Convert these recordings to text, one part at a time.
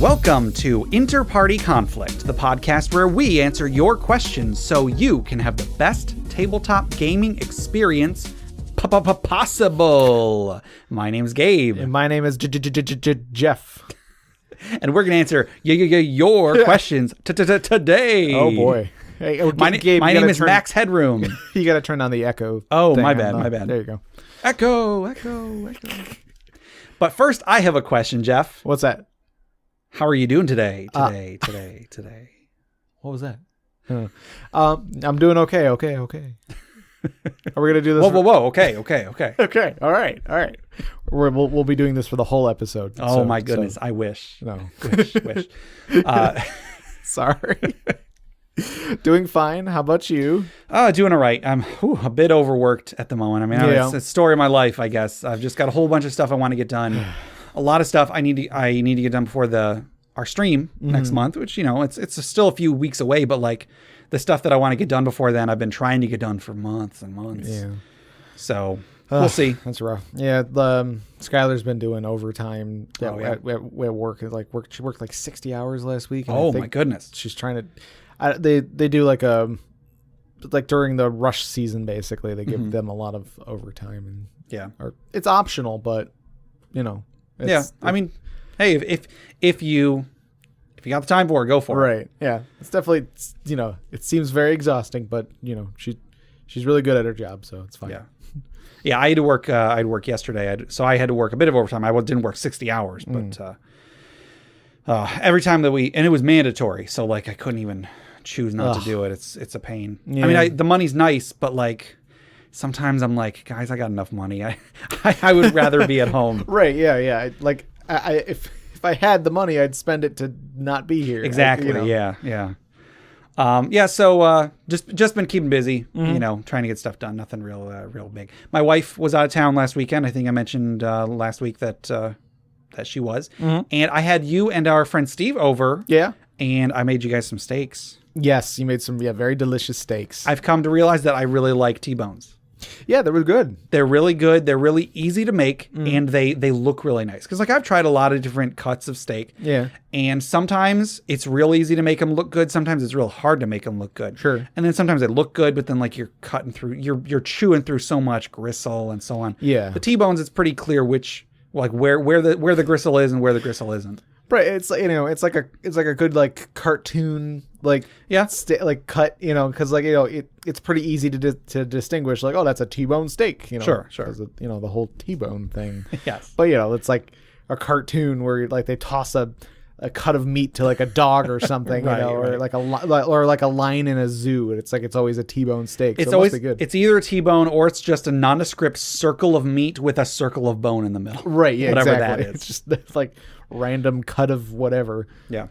Welcome to InterPartyConflict, the podcast where we answer your questions so you can have the best tabletop gaming experience possible. My name's Gabe. And my name is Jeff. And we're going to answer your questions today. Oh, boy. Hey, my name is Max Headroom. You got to turn on the echo. Oh, my bad. There you go. Echo. But first, I have a question, Jeff. What's that? How are you doing today? Today. What was that? I'm doing okay. Are we going to do this? Whoa. Okay. Okay. All right. We'll be doing this for the whole episode. Oh, my goodness. I wish. No. Wish. Sorry. Doing fine. How about you? Doing all right. I'm a bit overworked at the moment. I mean, it's a story of my life, I guess. I've just got a whole bunch of stuff I want to get done. A lot of stuff I need to get done before our stream next month, which, it's still a few weeks away, but like the stuff that I want to get done before then, I've been trying to get done for months and months. Yeah. So we'll see. That's rough. Yeah. Skylar's been doing overtime at work. She worked like 60 hours last week. And my goodness. She's trying to, they do like during the rush season, basically, they give them a lot of overtime it's optional, but I mean, hey, if you got the time for it, go for it. Right. Yeah. It's definitely, it seems very exhausting, but she's really good at her job, so it's fine. Yeah. Yeah. I had to work, I'd work yesterday. So I had to work a bit of overtime. I didn't work 60 hours, but, every time and it was mandatory. So like, I couldn't even choose not to do it. It's a pain. Yeah. I mean, the money's nice, but like, sometimes I'm like, guys, I got enough money. I would rather be at home. Right. Yeah. If I had the money, I'd spend it to not be here. Exactly. Yeah. So just been keeping busy, trying to get stuff done. Nothing real big. My wife was out of town last weekend. I think I mentioned last week that she was. And I had you and our friend Steve over. Yeah. And I made you guys some steaks. Yes, you made some very delicious steaks. I've come to realize that I really like T-bones. Yeah, they were good. They're really good. They're really easy to make, and they look really nice. Because I've tried a lot of different cuts of steak. Yeah. And sometimes it's real easy to make them look good. Sometimes it's real hard to make them look good. Sure. And then sometimes they look good, but then like you're cutting through, you're chewing through so much gristle and so on. Yeah. The T-bones, it's pretty clear where the gristle is and where the gristle isn't. Right, it's like it's like a good like cartoon cut, because it's pretty easy to distinguish, like, oh, that's a T-bone steak, Sure. The whole T-bone thing. Yes. But it's like a cartoon where like they toss a cut of meat to like a dog or something, right. Or like a lion in a zoo, and it's always a T-bone steak. It's so always it must be good. It's either a T-bone or it's just a nondescript circle of meat with a circle of bone in the middle. Right. Yeah. Whatever exactly. that is. It's just like random cut of whatever. Yeah.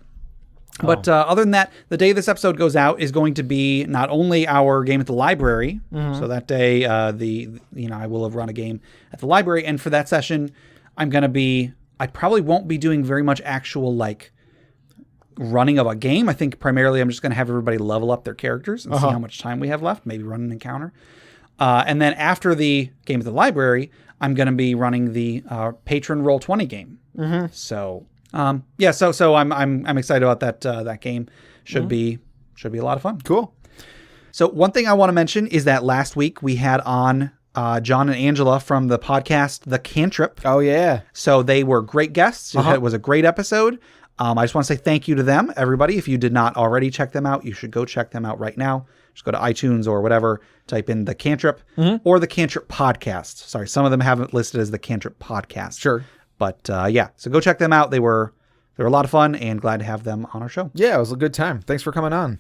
But other than that, the day this episode goes out is going to be not only our game at the library. So that day, I will have run a game at the library, and for that session, I probably won't be doing very much actual like running of a game. I think primarily I'm just going to have everybody level up their characters and see how much time we have left. Maybe run an encounter, and then after the game at the library, I'm going to be running the patron Roll20 game. So. So I'm excited about that game. Should be a lot of fun. Cool. So one thing I want to mention is that last week we had on John and Angela from the podcast The Cantrip. Oh yeah. So they were great guests. It was a great episode. I just want to say thank you to them, everybody. If you did not already check them out, you should go check them out right now. Just go to iTunes or whatever, type in The Cantrip or The Cantrip Podcast. Sorry, some of them have it listed as The Cantrip Podcast. Sure. But so go check them out. They were a lot of fun, and glad to have them on our show. Yeah, it was a good time. Thanks for coming on.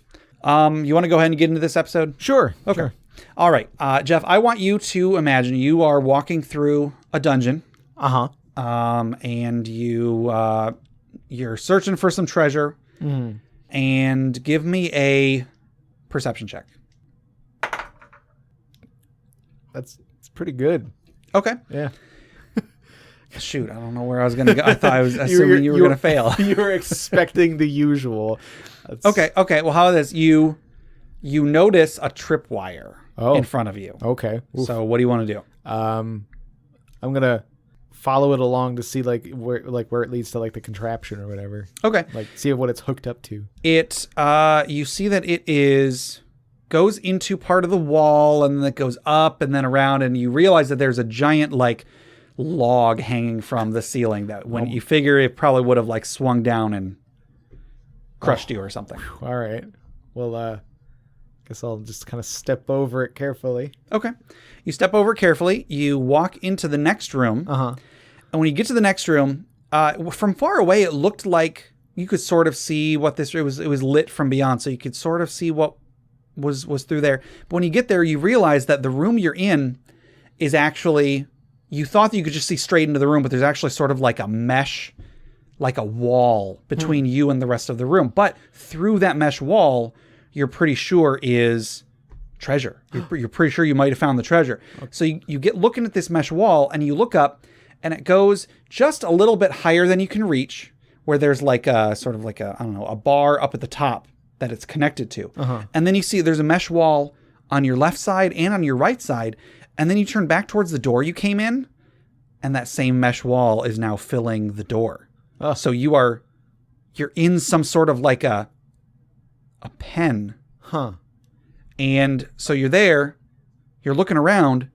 You want to go ahead and get into this episode? Sure. Okay. Sure. All right. Jeff, I want you to imagine you are walking through a dungeon. And you're searching for some treasure. And give me a perception check. It's pretty good. Okay. Yeah. Shoot, I don't know where I was going to go. I thought I was assuming you were going to fail. You were expecting the usual. Okay. Well, how about this? You notice a tripwire in front of you. Okay. Oof. So what do you want to do? I'm going to follow it along to see like where it leads to like the contraption or whatever. Okay. Like see what it's hooked up to. It you see that it goes into part of the wall and then it goes up and then around, and you realize that there's a giant like log hanging from the ceiling that when you figure it probably would have like swung down and crushed you or something. All right. Well, guess I'll just kind of step over it carefully. Okay. You step over it carefully. You walk into the next room. Uh-huh. And when you get to the next room, from far away, it looked like you could sort of see what it was lit from beyond. So you could sort of see what was through there. But when you get there, you realize that the room you're in is actually, you thought that you could just see straight into the room, but there's actually sort of like a mesh, like a wall between you and the rest of the room. But through that mesh wall, you're pretty sure is treasure. You're pretty sure you might have found the treasure. Okay. So you get looking at this mesh wall and you look up and it goes just a little bit higher than you can reach, where there's like a sort of like a bar up at the top that it's connected to. Uh-huh. And then you see there's a mesh wall on your left side and on your right side. And then you turn back towards the door you came in, and that same mesh wall is now filling the door. So you're in some sort of like a pen. Huh. And so you're there, you're looking around,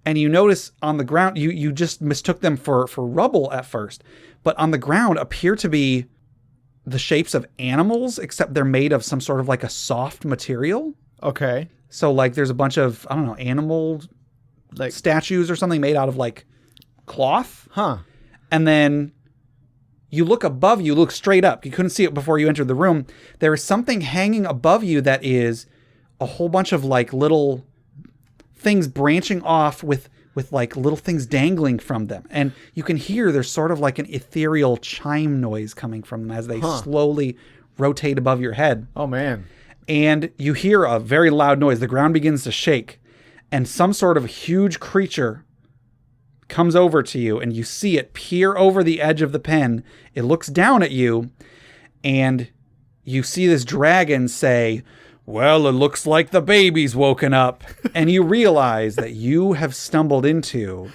and you notice on the ground, you just mistook them for rubble at first, but on the ground appear to be the shapes of animals, except they're made of some sort of like a soft material. Okay. So like there's a bunch of, I don't know, animal like statues or something made out of like cloth. Huh. And then you look above you, look straight up. You couldn't see it before you entered the room. There is something hanging above you that is a whole bunch of like little things branching off with like little things dangling from them. And you can hear there's sort of like an ethereal chime noise coming from them as they slowly rotate above your head. Oh, man. And you hear a very loud noise. The ground begins to shake, and some sort of huge creature comes over to you, and you see it peer over the edge of the pen. It looks down at you, and you see this dragon say, "Well, it looks like the baby's woken up." And you realize that you have stumbled into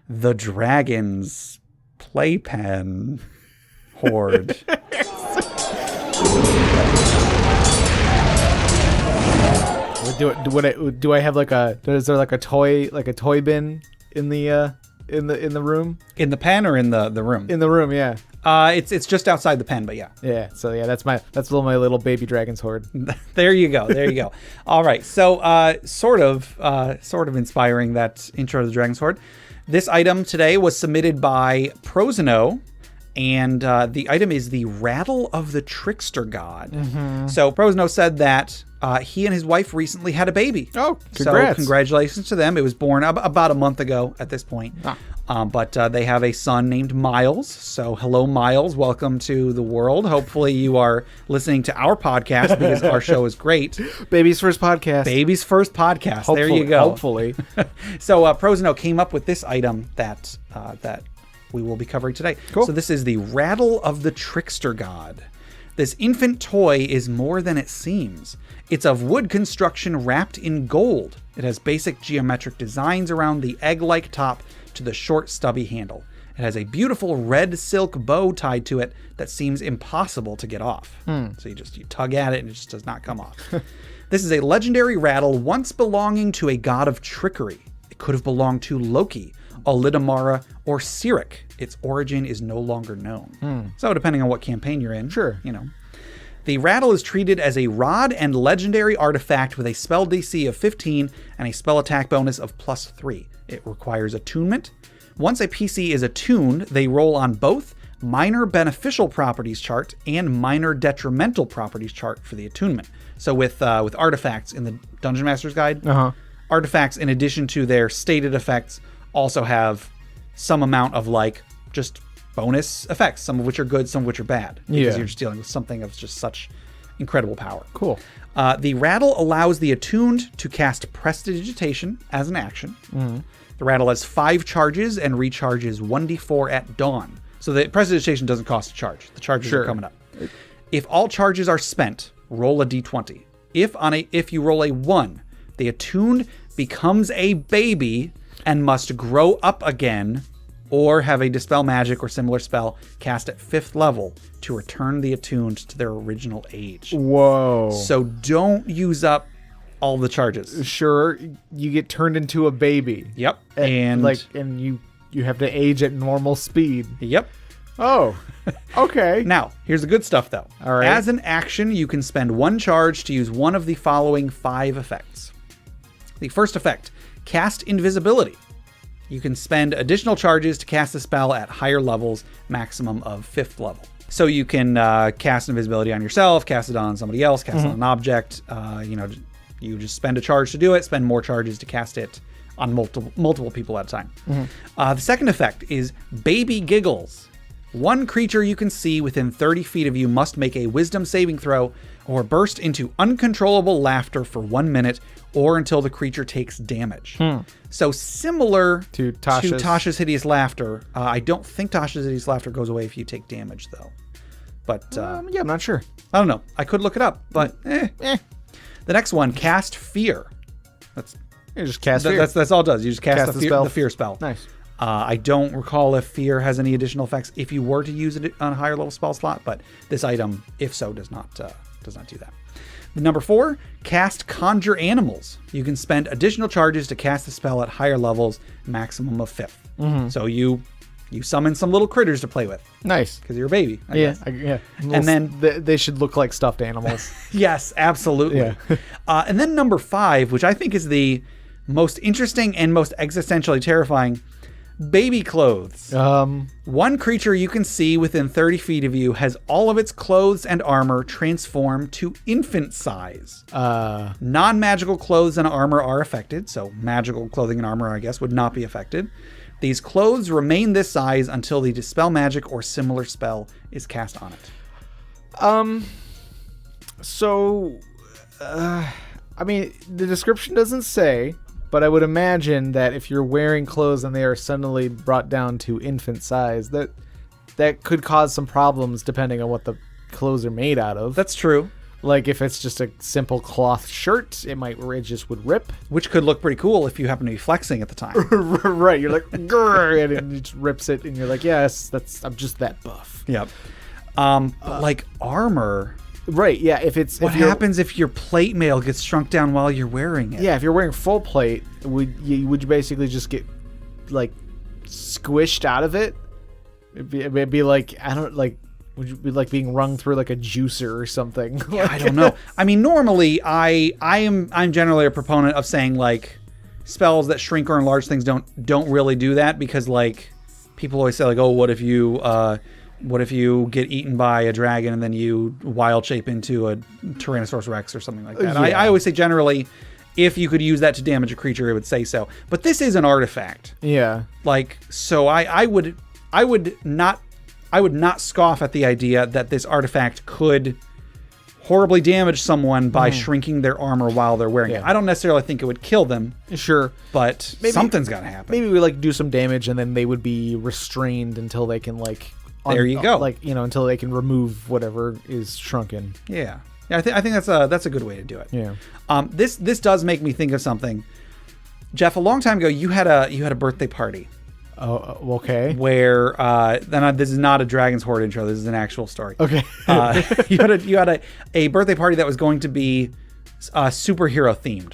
the dragon's playpen hoard. Do I have like is there like a toy bin in the room? In the pen or in the room? In the room, yeah. It's just outside the pen, but yeah. Yeah. So yeah, that's my little baby dragon's hoard. There you go. All right. So sort of inspiring that intro to the Dragon's Hoard. This item today was submitted by Prosino, and the item is the Rattle of the Trickster God. Mm-hmm. So Prosino said that he and his wife recently had a baby. Oh, congrats. So congratulations to them. It was born about a month ago at this point. But they have a son named Miles. So hello, Miles. Welcome to the world. Hopefully you are listening to our podcast because our show is great. Baby's first podcast. Hopefully, there you go. Hopefully. So Prosino came up with this item that we will be covering today. Cool. So this is the Rattle of the Trickster God. This infant toy is more than it seems. It's of wood construction wrapped in gold. It has basic geometric designs around the egg-like top to the short, stubby handle. It has a beautiful red silk bow tied to it that seems impossible to get off. So you tug at it and it just does not come off. This is a legendary rattle once belonging to a god of trickery. It could have belonged to Loki, Olidamara, or Cyric. Its origin is no longer known. So depending on what campaign you're in, sure, The rattle is treated as a rod and legendary artifact with a spell DC of 15 and a spell attack bonus of +3. It requires attunement. Once a PC is attuned, they roll on both minor beneficial properties chart and minor detrimental properties chart for the attunement. So with artifacts in the Dungeon Master's Guide, artifacts in addition to their stated effects also have some amount of like just bonus effects, some of which are good, some of which are bad, because you're just dealing with something of just such incredible power. Cool. The rattle allows the attuned to cast Prestidigitation as an action. The rattle has 5 charges and recharges 1d4 at dawn. So the Prestidigitation doesn't cost a charge. The charges are coming up. If all charges are spent, roll a d20. If you roll a 1, the attuned becomes a baby and must grow up again or have a Dispel Magic or similar spell cast at 5th level to return the attuned to their original age. Whoa. So don't use up all the charges. Sure, you get turned into a baby. Yep. And you have to age at normal speed. Yep. Oh, okay. Now, here's the good stuff, though. All right. As an action, you can spend 1 charge to use one of the following 5 effects. The first effect, Cast Invisibility. You can spend additional charges to cast the spell at higher levels, maximum of 5th level. So you can cast invisibility on yourself, cast it on somebody else, cast it on an object. You just spend a charge to do it, spend more charges to cast it on multiple people at a time. The second effect is Baby Giggles. 1 creature you can see within 30 feet of you must make a wisdom saving throw or burst into uncontrollable laughter for 1 minute or until the creature takes damage. So similar to Tasha's Hideous Laughter. I don't think Tasha's Hideous Laughter goes away if you take damage, though. But yeah, I'm not sure. I don't know. I could look it up, but The next one, Cast Fear. You just cast fear. That's all it does. You just cast the fear spell. Nice. I don't recall if fear has any additional effects if you were to use it on a higher level spell slot, but this item, if so, does not do that. Number 4, cast Conjure Animals. You can spend additional charges to cast the spell at higher levels, maximum of 5th. So you summon some little critters to play with. Nice. Because you're a baby. Yeah. And then they should look like stuffed animals. Yes, absolutely. Yeah. And then number 5, which I think is the most interesting and most existentially terrifying, Baby Clothes. 1 creature you can see within 30 feet of you has all of its clothes and armor transform to infant size. Non-magical clothes and armor are affected, so magical clothing and armor, I guess, would not be affected. These clothes remain this size until the Dispel Magic or similar spell is cast on it. I mean, the description doesn't say, but I would imagine that if you're wearing clothes and they are suddenly brought down to infant size, that could cause some problems depending on what the clothes are made out of. That's true. Like if it's just a simple cloth shirt, it just would rip. Which could look pretty cool if you happen to be flexing at the time. Right, you're like, grrr, and it just rips it, and you're like, yes, I'm just that buff. Yep. But like armor. Right, yeah. What happens if your plate mail gets shrunk down while you're wearing it? Yeah, if you're wearing full plate, would you basically just get like squished out of it? It'd be like, would you be like being wrung through like a juicer or something? Yeah, I don't know. I mean, normally I'm generally a proponent of saying like spells that shrink or enlarge things don't really do that, because like people always say like, oh, what if you get eaten by a dragon and then you wild shape into a Tyrannosaurus Rex or something like that? Yeah. I always say generally, if you could use that to damage a creature, it would say so. But this is an artifact. Yeah. Like, so I would not scoff at the idea that this artifact could horribly damage someone by shrinking their armor while they're wearing it. I don't necessarily think it would kill them. Sure. But something's got to happen. Maybe we like do some damage and then they would be restrained until they can like... There you go. Like, until they can remove whatever is shrunken. Yeah. I think that's a good way to do it. Yeah. This does make me think of something. Jeff, a long time ago, you had a birthday party. Oh, okay. Where this is not a Dragon's Horde intro. This is an actual story. Okay. You had a birthday party that was going to be superhero themed.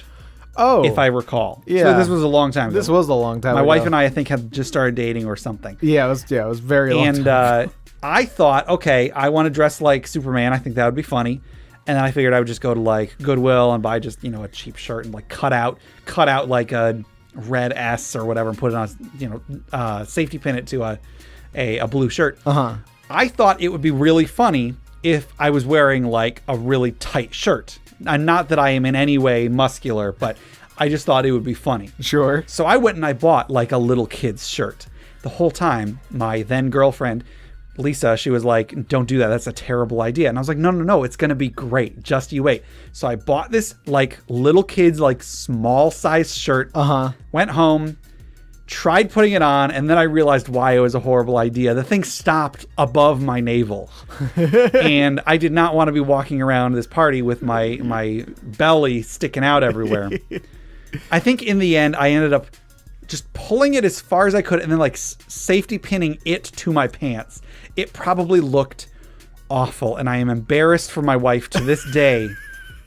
Oh, if I recall. Yeah. So this was a long time ago. This was a long time ago. My wife and I think, had just started dating or something. Yeah, it was very long time ago. I thought, okay, I want to dress like Superman. I think that would be funny. And then I figured I would just go to like Goodwill and buy just, a cheap shirt and like cut out like a red S or whatever and put it on, safety pin it to a blue shirt. Uh-huh. I thought it would be really funny if I was wearing like a really tight shirt. And not that I am in any way muscular, but I just thought it would be funny. Sure. So I went and I bought like a little kid's shirt. The whole time, my then girlfriend, Lisa, she was like, don't do that. That's a terrible idea. And I was like, no, it's going to be great. Just you wait. So I bought this like little kid's like small size shirt. Went home, tried putting it on, and then I realized why it was a horrible idea. The thing stopped above my navel. And I did not want to be walking around this party with my belly sticking out everywhere. I think in the end, I ended up just pulling it as far as I could and then like safety pinning it to my pants. It probably looked awful, and I am embarrassed for my wife to this day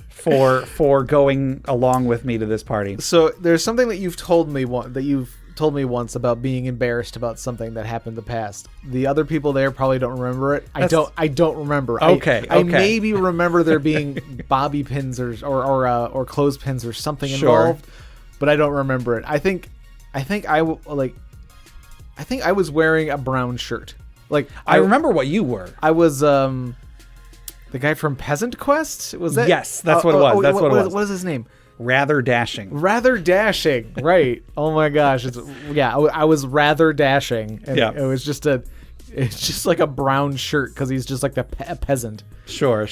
for going along with me to this party. So there's something that you've told me once about being embarrassed about something that happened in the past. The other people there probably don't remember it. I don't remember. Okay. I maybe remember there being bobby pins or clothespins or something involved, but I don't remember it. I think I was wearing a brown shirt. Like I remember what you were. I was the guy from Peasant Quest. Was that? Yes, that's what it was. That's what it was. What is his name? Rather Dashing. Rather Dashing. Right. Oh my gosh. I was rather dashing. And it's just like a brown shirt because he's just like a peasant. Sure.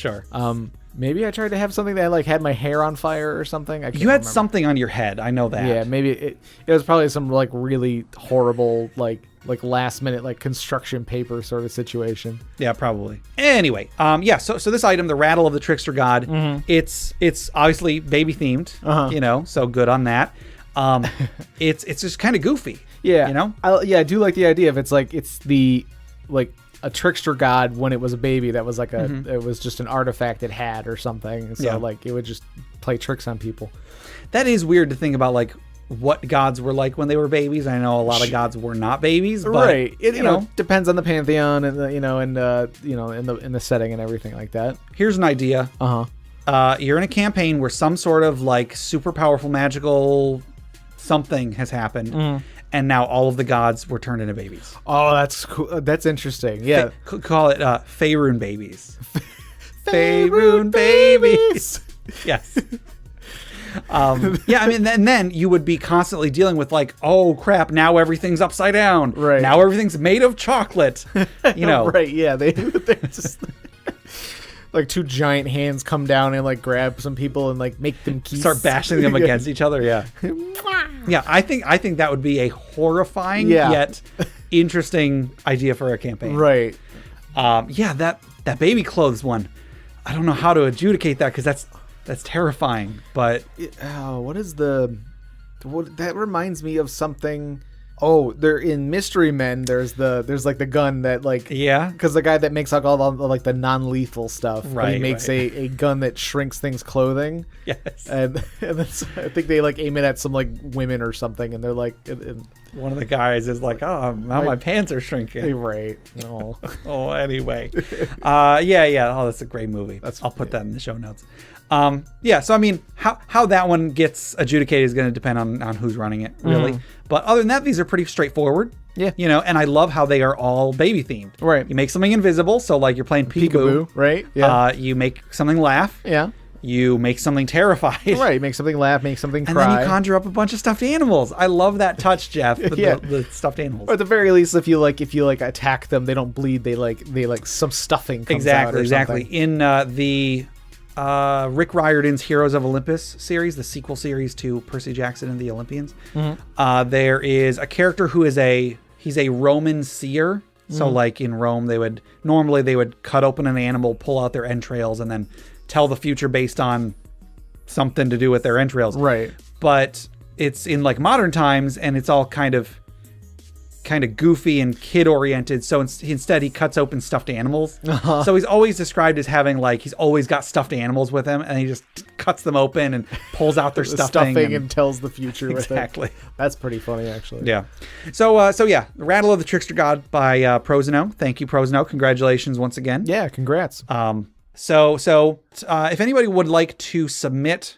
Maybe I tried to have something that like had my hair on fire or something. I can't You had remember. something on your head. I know that. Yeah, maybe it was probably some like really horrible like last minute like construction paper sort of situation. Yeah, probably. Anyway, so this item, the Rattle of the Trickster God, it's obviously baby themed, so good on that. It's just kind of goofy. Yeah. I do like the idea of it's the like a trickster god when it was a baby that was like it was just an artifact it had or something. So like it would just play tricks on people. That is weird to think about, like what gods were like when they were babies. I know a lot of gods were not babies, but right. It depends on the pantheon and the, in the setting and everything like that. Here's an idea. You're in a campaign where some sort of like super powerful magical something has happened. And now all of the gods were turned into babies. Oh, that's cool. That's interesting. Yeah. Call it Faerun babies. Faerun babies. Yes. And then you would be constantly dealing with like, oh crap, now everything's upside down. Right. Now everything's made of chocolate. Right, yeah. They're just like two giant hands come down and like grab some people and like make them start bashing them against each other. Yeah. Yeah, I think that would be a horrifying yet interesting idea for a campaign. Right. That baby clothes one. I don't know how to adjudicate that because that's terrifying. But that reminds me of something. Oh, they're in Mystery Men. There's like the gun that like because the guy that makes like all the like the non-lethal stuff. Right. He makes a gun that shrinks things clothing. Yes. And that's, I think they like aim it at some like women or something, and they're like. One of the guys is like, oh, now my pants are shrinking. Right. No. Anyway. Oh, that's a great movie. I'll put that in the show notes. So I mean, how that one gets adjudicated is going to depend on who's running it, really. But other than that, these are pretty straightforward. Yeah. And I love how they are all baby themed. Right. You make something invisible, so like you're playing peekaboo. Right. Yeah. You make something laugh. Yeah. You make something terrified. Right. Make something laugh, make something cry. And then you conjure up a bunch of stuffed animals. I love that touch, Jeff. The stuffed animals. Or at the very least, if you attack them, they don't bleed. They like some stuffing comes out or exactly. Something. In the Rick Riordan's Heroes of Olympus series, the sequel series to Percy Jackson and the Olympians, there is a character who is he's a Roman seer. So like in Rome, they would cut open an animal, pull out their entrails, and then tell the future based on something to do with their entrails. Right. But it's in like modern times, and it's all kind of goofy and kid oriented. So instead he cuts open stuffed animals. So he's always described as having like, he's always got stuffed animals with him, and he just cuts them open and pulls out their stuffing and tells the future with it. Exactly. That's pretty funny, actually. Yeah. So The Rattle of the Trickster God by Prosino. Thank you, Prosino. Congratulations once again. Yeah, congrats. So if anybody would like to submit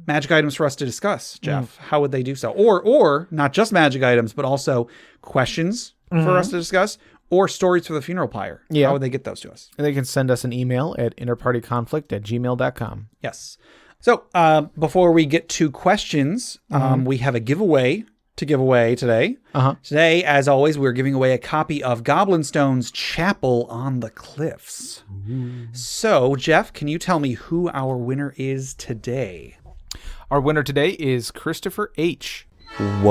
magic items for us to discuss, Jeff, how would they do so? Or not just magic items, but also questions for us to discuss, or stories for the funeral pyre. Yeah. How would they get those to us? And they can send us an email at interpartyconflict@gmail.com. Yes. So before we get to questions, we have a giveaway to give away today. Today, as always, we're giving away a copy of Goblinstone's Chapel on the Cliffs. So, Jeff, can you tell me who our winner is today? Our winner today is Christopher H. Winner.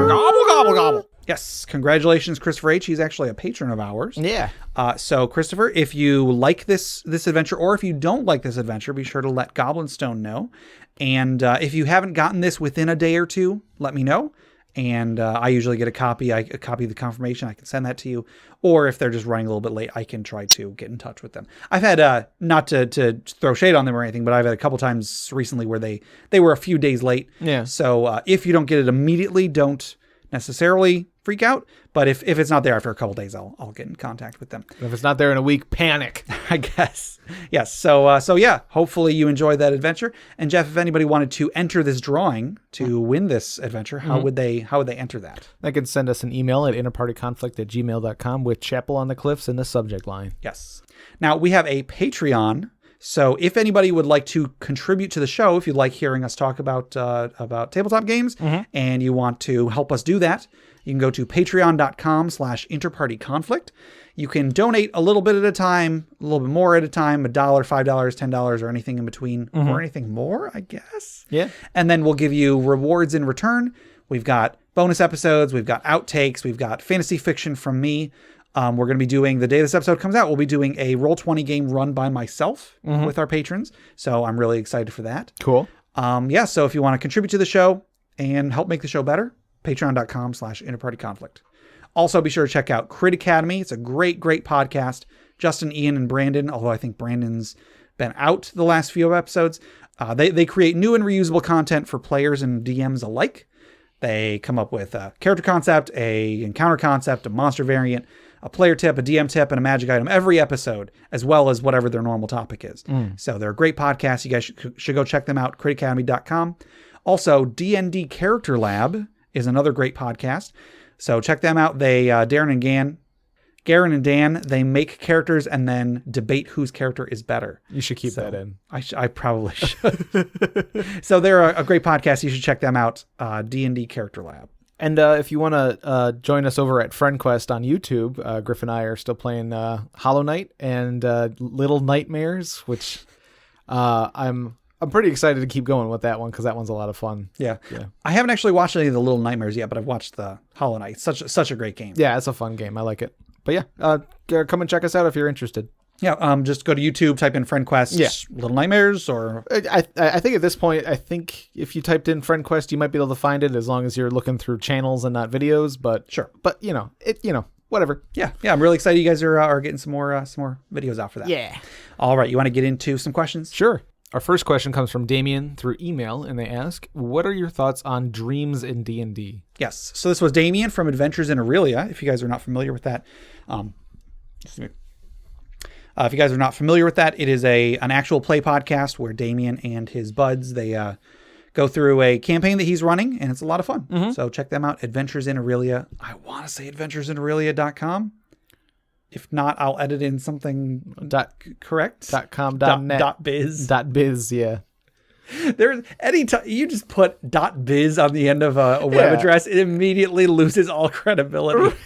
Gobble, gobble, gobble. Yes. Congratulations, Christopher H. He's actually a patron of ours. Yeah. So, Christopher, if you like this adventure, or if you don't like this adventure, be sure to let Goblinstone know. And if you haven't gotten this within a day or two, let me know. And I usually get a copy of the confirmation. I can send that to you. Or if they're just running a little bit late, I can try to get in touch with them. I've had, not to throw shade on them or anything, but I've had a couple times recently where they were a few days late. Yeah. So if you don't get it immediately, don't necessarily freak out. But if it's not there after a couple days, I'll get in contact with them. If it's not there in a week, panic. I guess. Yes. So yeah, hopefully you enjoyed that adventure. And Jeff, if anybody wanted to enter this drawing to win this adventure, how would they enter that? They can send us an email at interpartyconflict@gmail.com with Chapel on the Cliffs in the subject line. Yes. Now we have a Patreon. So if anybody would like to contribute to the show, if you'd like hearing us talk about tabletop games and you want to help us do that, you can go to patreon.com/interpartyconflict. You can donate a little bit at a time, a little bit more at a time, $1, $5, $10, or anything in between, or anything more, I guess. Yeah. And then we'll give you rewards in return. We've got bonus episodes. We've got outtakes. We've got fantasy fiction from me. We're going to be doing, the day this episode comes out, we'll be doing a Roll20 game run by myself with our patrons. So I'm really excited for that. Cool. Yeah. So if you want to contribute to the show and help make the show better, patreon.com/interpartyconflict. Also, be sure to check out Crit Academy. It's a great, great podcast. Justin, Ian, and Brandon, although I think Brandon's been out the last few episodes, they create new and reusable content for players and DMs alike. They come up with a character concept, a encounter concept, a monster variant, a player tip, a DM tip, and a magic item every episode, as well as whatever their normal topic is. So they're a great podcast. You guys should go check them out, critacademy.com. Also, D&D Character Lab is another great podcast. So check them out. They, Garen and Dan, they make characters and then debate whose character is better. You should keep that in. I probably should. So they're a great podcast. You should check them out. D&D Character Lab. And if you want to join us over at FriendQuest on YouTube, Griff and I are still playing Hollow Knight and Little Nightmares, which I'm pretty excited to keep going with that one because that one's a lot of fun. Yeah. I haven't actually watched any of the Little Nightmares yet, but I've watched the Hollow Knight. Such a great game. Yeah, it's a fun game. I like it. But yeah, come and check us out if you're interested. Yeah, just go to YouTube, type in FriendQuest, Little Nightmares, or... I think at this point, if you typed in FriendQuest, you might be able to find it as long as you're looking through channels and not videos, but... Sure. But, whatever. Yeah, I'm really excited you guys are getting some more videos out for that. Yeah. All right, you want to get into some questions? Sure. Our first question comes from Damien through email, and they ask, what are your thoughts on dreams in D&D? Yes. So this was Damien from Adventures in Aurelia, if you guys are not familiar with that. If you guys are not familiar with that, it is an actual play podcast where Damien and his buds, they go through a campaign that he's running, and it's a lot of fun. So check them out, Adventures in Aurelia. I want to say adventuresinaurelia.com. If not, I'll edit in something correct. .com.net. .biz. .biz, yeah. There's anytime you just put .biz on the end of a web address, it immediately loses all credibility.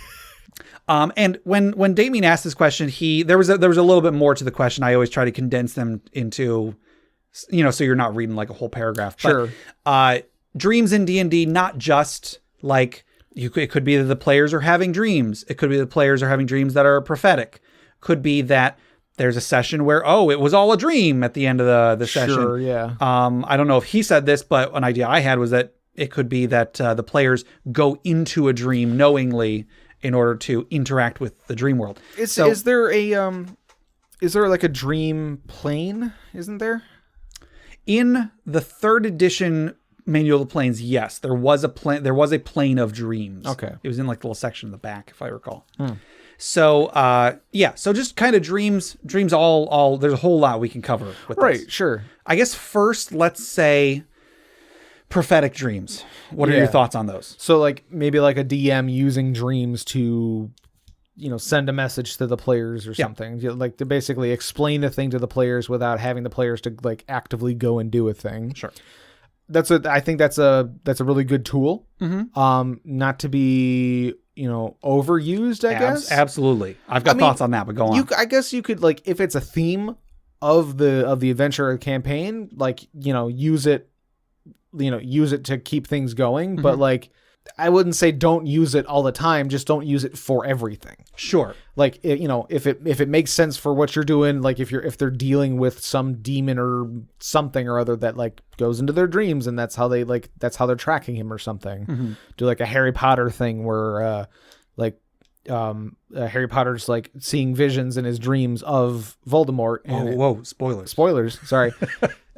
And when Damien asked this question, there was a little bit more to the question. I always try to condense them into, so you're not reading like a whole paragraph. Sure. But, dreams in D&D, not just like it could be that the players are having dreams. It could be the players are having dreams that are prophetic. Could be that there's a session where, it was all a dream at the end of the session. Sure, yeah. I don't know if he said this, but an idea I had was that it could be that the players go into a dream knowingly in order to interact with the dream world. Is there like a dream plane? Isn't there? In the 3rd edition Manual of the Planes, yes, there was a plane of dreams. Okay. It was in like the little section in the back, if I recall. So, so just kind of dreams all, there's a whole lot we can cover with this. Right, sure. I guess first, let's say prophetic dreams. What are your thoughts on those? So like maybe like a DM using dreams to, send a message to the players or something. Like to basically explain the thing to the players without having the players to like actively go and do a thing. Sure. I think that's a really good tool. Not to be, overused, I guess. Absolutely. I've got thoughts on that, but go on. I guess you could, like, if it's a theme of the adventure or campaign, like, use it to keep things going. But like, I wouldn't say don't use it all the time. Just don't use it for everything. Sure. Like, if it makes sense for what you're doing, like if they're dealing with some demon or something or other that like goes into their dreams and that's how they're tracking him or something. Do like a Harry Potter thing where Harry Potter's like seeing visions in his dreams of Voldemort. Whoa, spoilers. Spoilers. Sorry.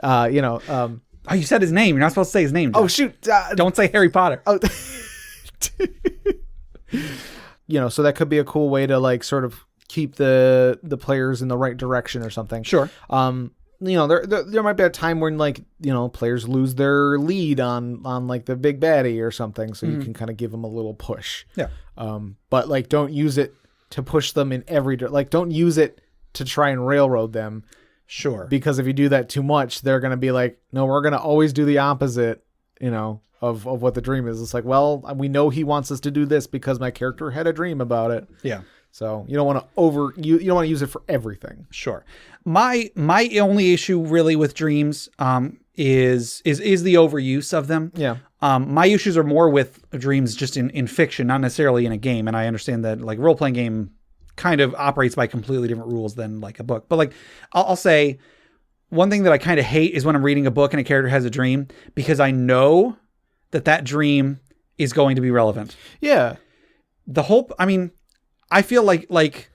Oh, you said his name. You're not supposed to say his name, Jeff. Oh shoot. Don't say Harry Potter. Oh. So that could be a cool way to like sort of keep the players in the right direction or something. Sure. There might be a time when like, players lose their lead on like the big baddie or something. So you can kind of give them a little push. Yeah. But like, don't use it to push them in don't use it to try and railroad them. Sure. Because if you do that too much, they're going to be like, no, we're going to always do the opposite, of what the dream is. It's like, well, we know he wants us to do this because my character had a dream about it. Yeah. So you don't want to you don't want to use it for everything. Sure. My only issue really with dreams is the overuse of them. Yeah. My issues are more with dreams just in fiction, not necessarily in a game. And I understand that like role-playing game kind of operates by completely different rules than like a book. But like I'll say one thing that I kind of hate is when I'm reading a book and a character has a dream because I know that dream is going to be relevant. Yeah. I feel like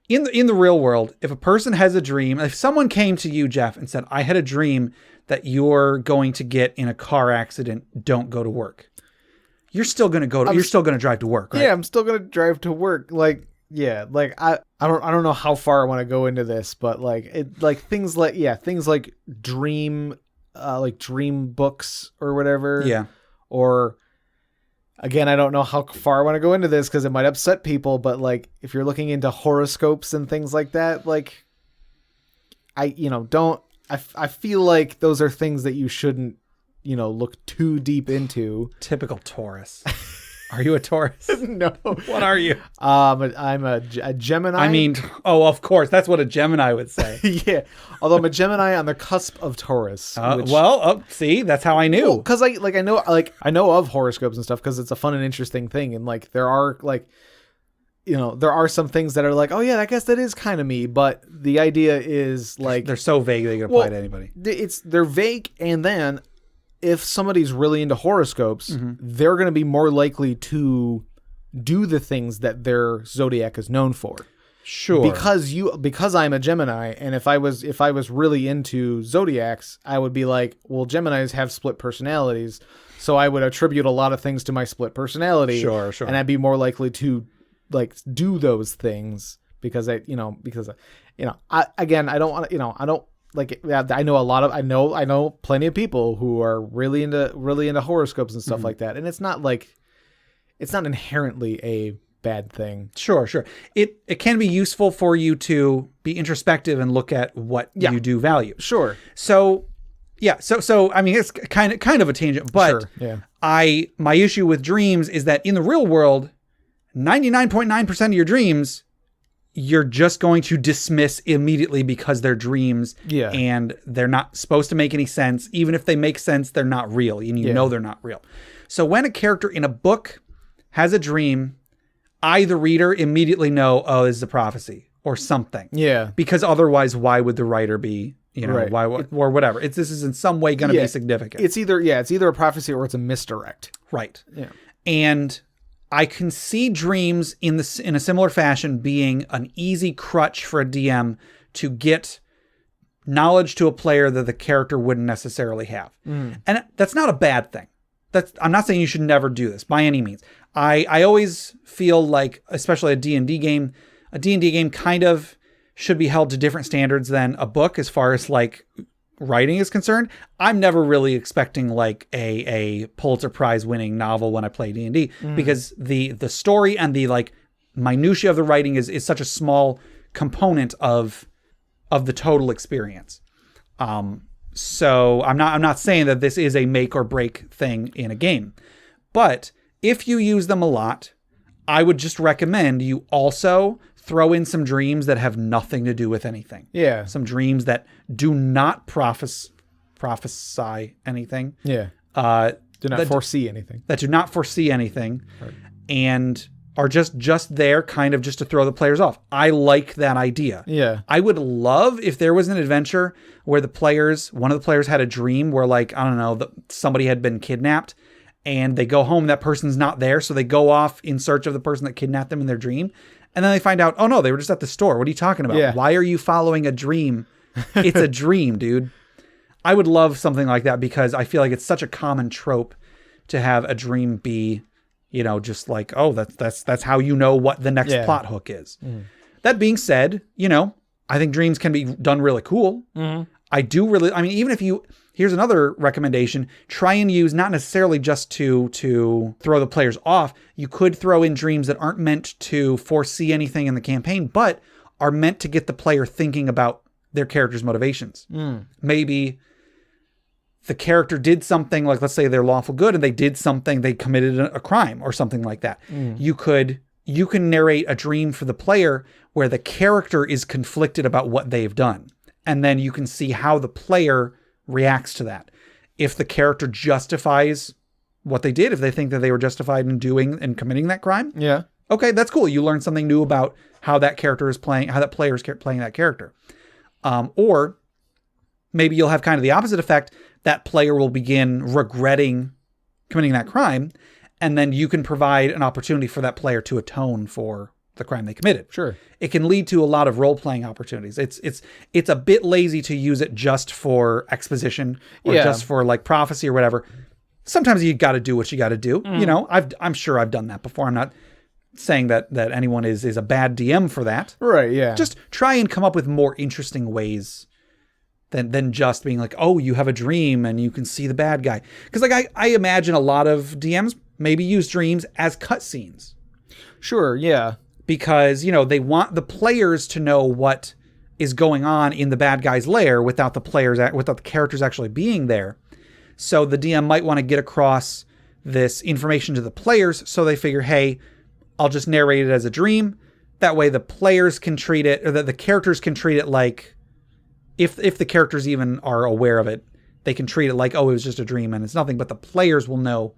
in the real world, if a person has a dream, if someone came to you, Jeff, and said, I had a dream that you're going to get in a car accident, don't go to work. You're still going to you're still going to drive to work, right? Yeah, I'm still going to drive to work. Like, yeah, like I don't know how far I want to go into this, but things like dream books or whatever. Yeah. Or again, I don't know how far I want to go into this because it might upset people, but like if you're looking into horoscopes and things like that, like I feel like those are things that you shouldn't, look too deep into. Typical Taurus. Are you a Taurus? No. What are you? I'm a Gemini. I mean, of course. That's what a Gemini would say. Yeah. Although I'm a Gemini on the cusp of Taurus. See, that's how I knew. Because I know of horoscopes and stuff because it's a fun and interesting thing. And like, there are like, there are some things that are like, oh yeah, I guess that is kind of me. But the idea is like, they're so vague they can apply to anybody. They're vague. And then if somebody's really into horoscopes, they're going to be more likely to do the things that their zodiac is known for. Sure. Because I'm a Gemini, and if I was really into zodiacs, I would be like, well, Geminis have split personalities, so I would attribute a lot of things to my split personality. Sure. And I'd be more likely to like do those things because I don't want to, I don't. Like, yeah, I know plenty of people who are really into horoscopes and stuff like that. And it's not inherently a bad thing. Sure. It can be useful for you to be introspective and look at what you do value. Sure. So yeah. So I mean, it's kind of a tangent, but sure. Yeah. My issue with dreams is that in the real world, 99.9% of your dreams, you're just going to dismiss immediately because they're dreams and they're not supposed to make any sense. Even if they make sense, they're not real. And you know they're not real. So when a character in a book has a dream, I, the reader, immediately know, oh, this is a prophecy or something. Yeah. Because otherwise, why would the writer be, right. why or whatever? This is in some way going to be significant. It's either a prophecy or it's a misdirect. Right. Yeah. And I can see dreams in a similar fashion being an easy crutch for a DM to get knowledge to a player that the character wouldn't necessarily have. And that's not a bad thing. I'm not saying you should never do this by any means. I always feel like, especially a D&D game kind of should be held to different standards than a book as far as like writing is concerned. I'm never really expecting like a Pulitzer Prize winning novel when I play D&D because the story and the like minutia of the writing is such a small component of the total experience. So I'm not saying that this is a make or break thing in a game, but if you use them a lot, I would just recommend you also throw in some dreams that have nothing to do with anything. Yeah. Some dreams that do not prophesy anything. Yeah. Do not foresee anything. That do not foresee anything, and are just there kind of just to throw the players off. I like that idea. Yeah. I would love if there was an adventure where one of the players had a dream where, like, I don't know, somebody had been kidnapped and they go home, that person's not there. So they go off in search of the person that kidnapped them in their dream. And then they find out, oh no, they were just at the store. What are you talking about? Yeah. Why are you following a dream? It's a dream, dude. I would love something like that because I feel like it's such a common trope to have a dream be, just like, oh, that's how you know what the next plot hook is. Mm. That being said, I think dreams can be done really cool. Mm-hmm. Here's another recommendation. Try and use, not necessarily just to throw the players off. You could throw in dreams that aren't meant to foresee anything in the campaign, but are meant to get the player thinking about their character's motivations. Mm. Maybe the character did something, like let's say they're lawful good and they did something, they committed a crime or something like that. Mm. You can narrate a dream for the player where the character is conflicted about what they've done. And then you can see how the player reacts to that. If the character justifies what they did, if they think that they were justified in doing and committing that crime. Yeah. Okay, that's cool. You learn something new about how that character is playing, how that player is playing that character. Or maybe you'll have kind of the opposite effect. That player will begin regretting committing that crime, and then you can provide an opportunity for that player to atone for the crime they committed. Sure. It can lead to a lot of role-playing opportunities. It's a bit lazy to use it just for exposition or just for like prophecy or whatever. Sometimes you got to do what you got to do. Mm. I'm sure I've done that before. I'm not saying that anyone is a bad DM for that. Right, yeah. Just try and come up with more interesting ways than just being like, oh, you have a dream and you can see the bad guy. Because like I imagine a lot of DMs maybe use dreams as cutscenes. Sure, yeah. Because, they want the players to know what is going on in the bad guy's lair without the characters actually being there. So the DM might want to get across this information to the players, so they figure, hey, I'll just narrate it as a dream. That way the players can treat it, or the characters can treat it like, if the characters even are aware of it, they can treat it like, oh, it was just a dream and it's nothing, but the players will know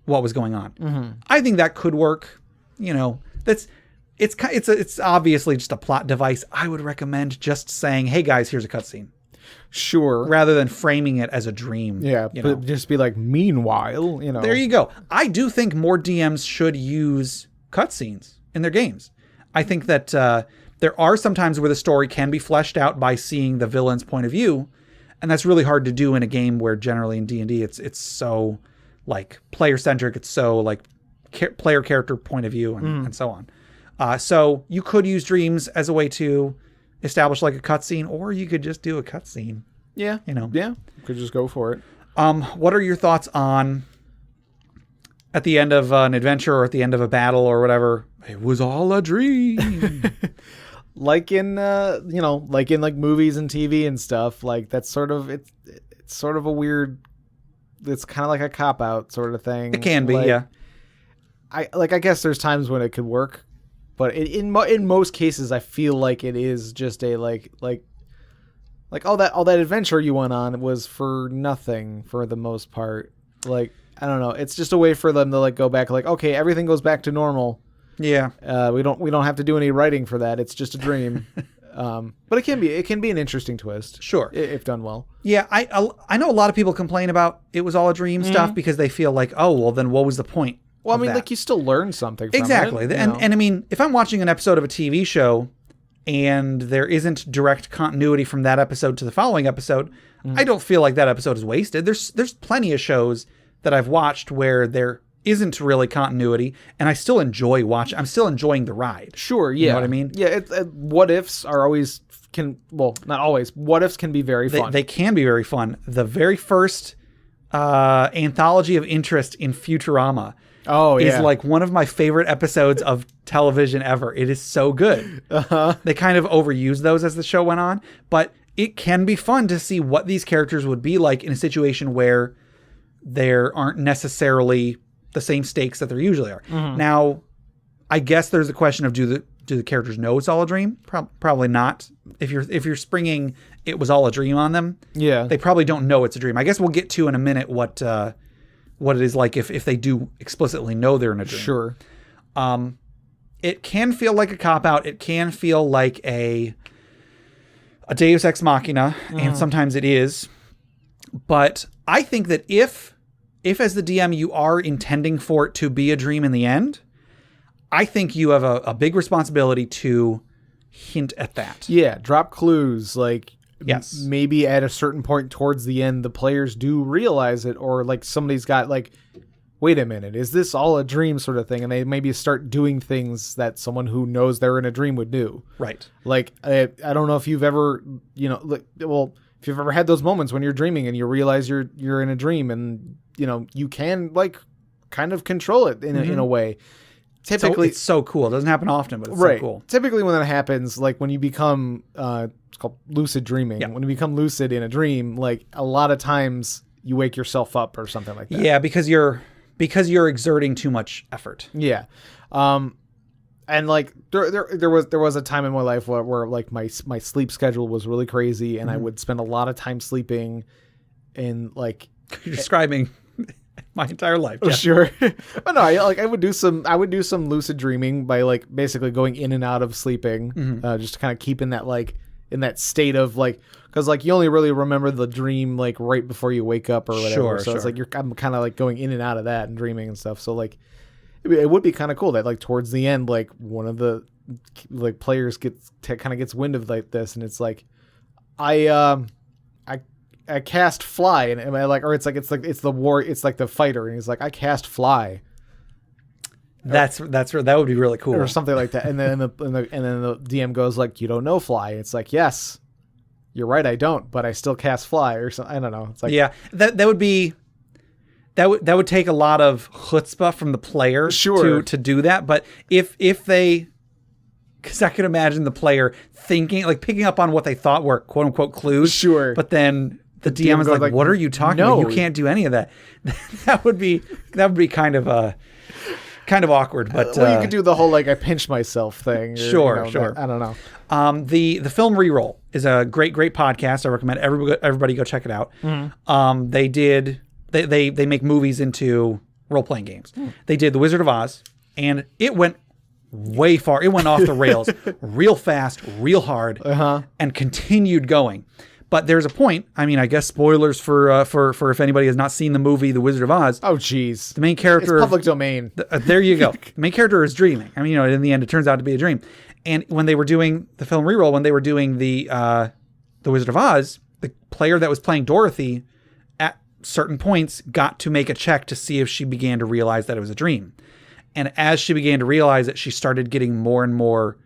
what was going on. Mm-hmm. I think that could work. It's obviously just a plot device. I would recommend just saying, hey guys, here's a cutscene. Sure. Rather than framing it as a dream. Yeah, but just be like, meanwhile, There you go. I do think more DMs should use cutscenes in their games. I think that there are some times where the story can be fleshed out by seeing the villain's point of view, and that's really hard to do in a game where generally in D&D it's so like player-centric, it's so like player character point of view and so on. So you could use dreams as a way to establish like a cutscene, or you could just do a cutscene. Yeah. Yeah. Could just go for it. What are your thoughts on at the end of an adventure or at the end of a battle or whatever, it was all a dream? Like in like movies and TV and stuff, like that's sort of, it's sort of a weird, it's kind of like a cop-out sort of thing. It can be, yeah. I guess there's times when it could work, but in most cases, I feel like it is just a like all that adventure you went on was for nothing for the most part. Like, I don't know, it's just a way for them to like go back, like, okay, everything goes back to normal. Yeah. We don't have to do any writing for that. It's just a dream. But it can be an interesting twist. Sure. If done well. Yeah. I know a lot of people complain about it was all a dream stuff because they feel like, oh, well then what was the point? Well, I mean, like you still learn something from exactly. it. And I mean, if I'm watching an episode of a TV show and there isn't direct continuity from that episode to the following episode, I don't feel like that episode is wasted. There's plenty of shows that I've watched where there isn't really continuity, and I still enjoy watching. I'm still enjoying the ride. Sure, yeah. You know what I mean? Yeah, what ifs are always not always. What ifs can be very fun. They can be very fun. The very first anthology of interest in Futurama is like one of my favorite episodes of television ever. It is so good. They kind of overused those as the show went on, but it can be fun to see what these characters would be like in a situation where there aren't necessarily the same stakes that there usually are. Mm-hmm. Now, I guess there's the question of do the characters know it's all a dream? Probably not. If you're springing it was all a dream on them, yeah, they probably don't know it's a dream. I guess we'll get to in a minute what what it is like if they do explicitly know they're in a dream. Sure. It can feel like a cop-out. It can feel like a Deus Ex Machina, and sometimes it is. But I think that if as the DM you are intending for it to be a dream in the end, I think you have a big responsibility to hint at that. Yeah, drop clues. Like, yes, maybe at a certain point towards the end, the players do realize it, or like somebody's got like, wait a minute, is this all a dream sort of thing? And they maybe start doing things that someone who knows they're in a dream would do. Right. Like, I don't know if you've ever, if you've ever had those moments when you're dreaming and you realize you're in a dream, and, you can like kind of control it in a way. Typically, it's so cool. It doesn't happen often, but it's right. so cool. Typically when that happens, like when you become, it's called lucid dreaming. Yeah. When you become lucid in a dream, like a lot of times you wake yourself up or something like that. Yeah, because you're exerting too much effort. Yeah. And like there was a time in my life where like my sleep schedule was really crazy, and I would spend a lot of time sleeping in like You're describing my entire life. Yeah. Sure. But no, I would do some lucid dreaming by like basically going in and out of sleeping, just to kind of keep in that state of like, because like you only really remember the dream like right before you wake up or whatever. So it's like I'm kind of like going in and out of that and dreaming and stuff. So like it would be kind of cool that like towards the end, like one of the like players kind of gets wind of like this, and it's like I cast fly, and I like, or it's like the fighter, and he's like, I cast fly. That would be really cool, or something like that. And then the DM goes like, you don't know fly. It's like, yes, you're right, I don't, but I still cast fly, or something. I don't know. It's like, yeah, that would take a lot of chutzpah from the player to do that. But if they, because I could imagine the player thinking, like picking up on what they thought were quote unquote clues. Sure. But then the DM is like, what are you talking about? You can't do any of that. that would be kind of awkward. But you could do the whole like I pinch myself thing. Or, sure. I don't know. The film Reroll is a great podcast. I recommend everybody go check it out. They make movies into role playing games. They did The Wizard of Oz, and it went way far. It went off the rails real fast, real hard, and continued going. But there's a point. I mean, I guess spoilers for if anybody has not seen the movie The Wizard of Oz. Oh, geez. The main character, it's public domain. There you go. The main character is dreaming. I mean, in the end, it turns out to be a dream. And when they were doing the film Reroll, when they were doing the Wizard of Oz, the player that was playing Dorothy at certain points got to make a check to see if she began to realize that it was a dream. And as she began to realize it, she started getting more and more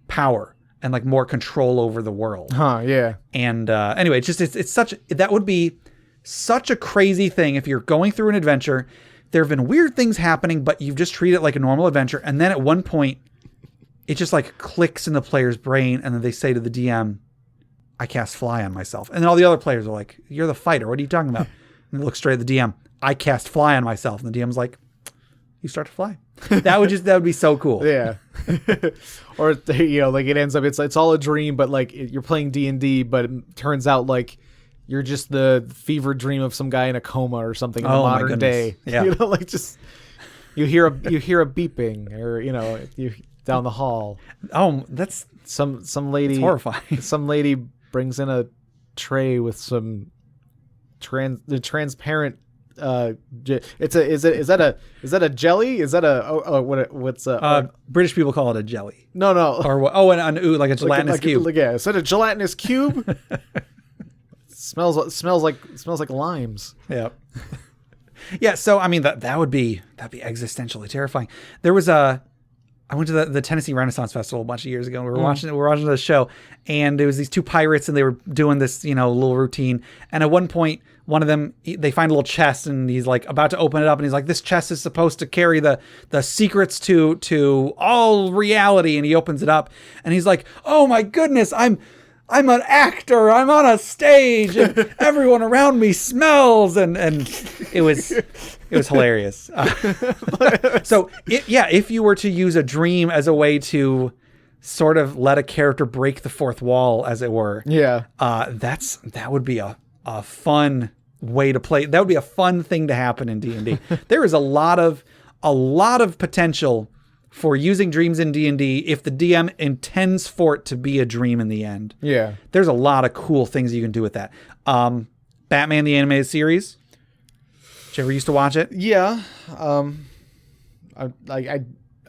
power and like more control over the world. Yeah. And anyway, that would be such a crazy thing if you're going through an adventure. There have been weird things happening, but you've just treated it like a normal adventure. And then at one point, it just like clicks in the player's brain, and then they say to the DM, I cast fly on myself. And then all the other players are like, you're the fighter. What are you talking about? And they look straight at the DM. I cast fly on myself. And the DM's like, you start to fly. That would be so cool. Yeah. Or like it ends up it's all a dream, but like you're playing D&D, but it turns out like you're just the fever dream of some guy in a coma or something in the modern day. Yeah. Like just you hear a beeping, or you down the hall. Oh, that's some lady. It's horrifying. Some lady brings in a tray with some transparent. Is that a jelly? Is that what's British people call it a jelly. No. Or like a gelatinous cube. Yeah, is that a gelatinous cube? smells like limes. Yeah. Yeah. So I mean that'd be existentially terrifying. There was I went to the Tennessee Renaissance Festival a bunch of years ago. And we were watching the show, and it was these two pirates, and they were doing this, little routine. And at one point, one of them, they find a little chest, and he's like about to open it up, and he's like, "This chest is supposed to carry the secrets to all reality." And he opens it up, and he's like, "Oh my goodness, I'm an actor. I'm on a stage, and everyone around me smells." And it was hilarious. So if you were to use a dream as a way to sort of let a character break the fourth wall, as it were, yeah, that would be a fun way to play. That would be a fun thing to happen in D&D. There is a lot of potential for using dreams in D&D if the DM intends for it to be a dream in the end. Yeah. There's a lot of cool things you can do with that. Batman the Animated Series. Did you ever used to watch it? Yeah.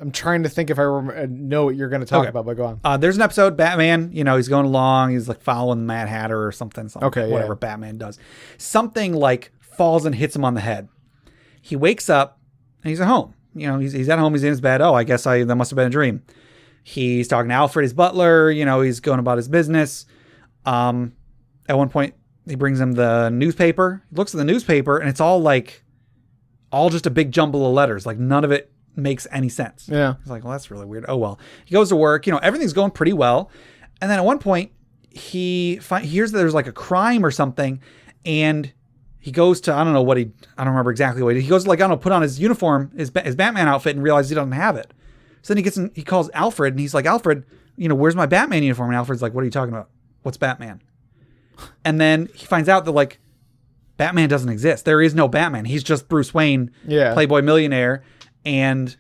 I'm trying to think if I know what you're going to talk about, but go on. There's an episode, Batman, he's going along, he's like following the Mad Hatter or something okay, whatever Batman does. Something like falls and hits him on the head. He wakes up and he's at home. He's at home, he's in his bed. Oh, I guess that must have been a dream. He's talking to Alfred, his butler, he's going about his business. At one point, he brings him the newspaper. He looks at the newspaper and it's all just a big jumble of letters. Like none of it makes any sense. Yeah. He's like, well, that's really weird. Oh, well. He goes to work. Everything's going pretty well. And then at one point, he hears that there's like a crime or something. And he goes to, I don't remember exactly what he goes to put on his uniform, his Batman outfit and realizes he doesn't have it. So then he calls Alfred and he's like, Alfred, where's my Batman uniform? And Alfred's like, what are you talking about? What's Batman? And then he finds out that Batman doesn't exist. There is no Batman. He's just Bruce Wayne, Playboy millionaire. And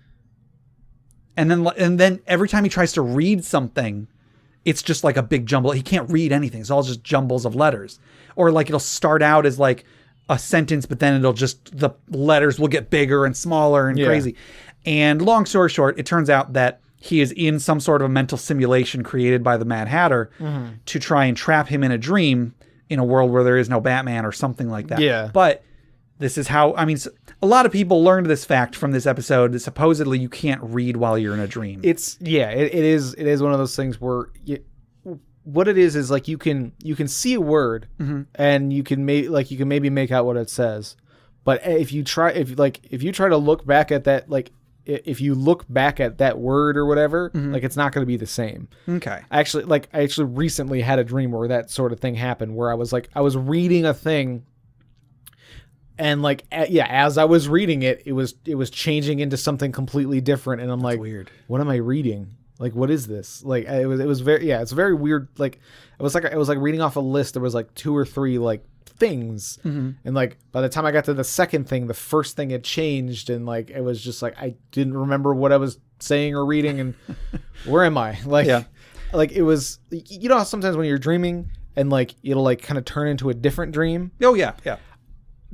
then every time he tries to read something, it's just like a big jumble. He can't read anything. It's all just jumbles of letters. Or it'll start out as like a sentence, but then the letters will get bigger and smaller and crazy. And long story short, it turns out that he is in some sort of a mental simulation created by the Mad Hatter to try and trap him in a dream in a world where there is no Batman or something like that. Yeah. But this is how, a lot of people learned this fact from this episode that supposedly you can't read while you're in a dream. It is one of those things where what it is like you can see a word and you can maybe make out what it says. But if you try to look back at that, if you look back at that word or whatever, it's not going to be the same. Okay. I actually recently had a dream where that sort of thing happened, where I was reading a thing, and as I was reading it, it was changing into something completely different, and I'm That's like, weird. What am I reading? What is this? It was very, it's very weird. It was like reading off a list. There was 2 or 3 things, and by the time I got to the second thing, the first thing had changed, and it was just I didn't remember what I was saying or reading, and where am I? It was, how sometimes when you're dreaming and it'll kind of turn into a different dream. Oh yeah.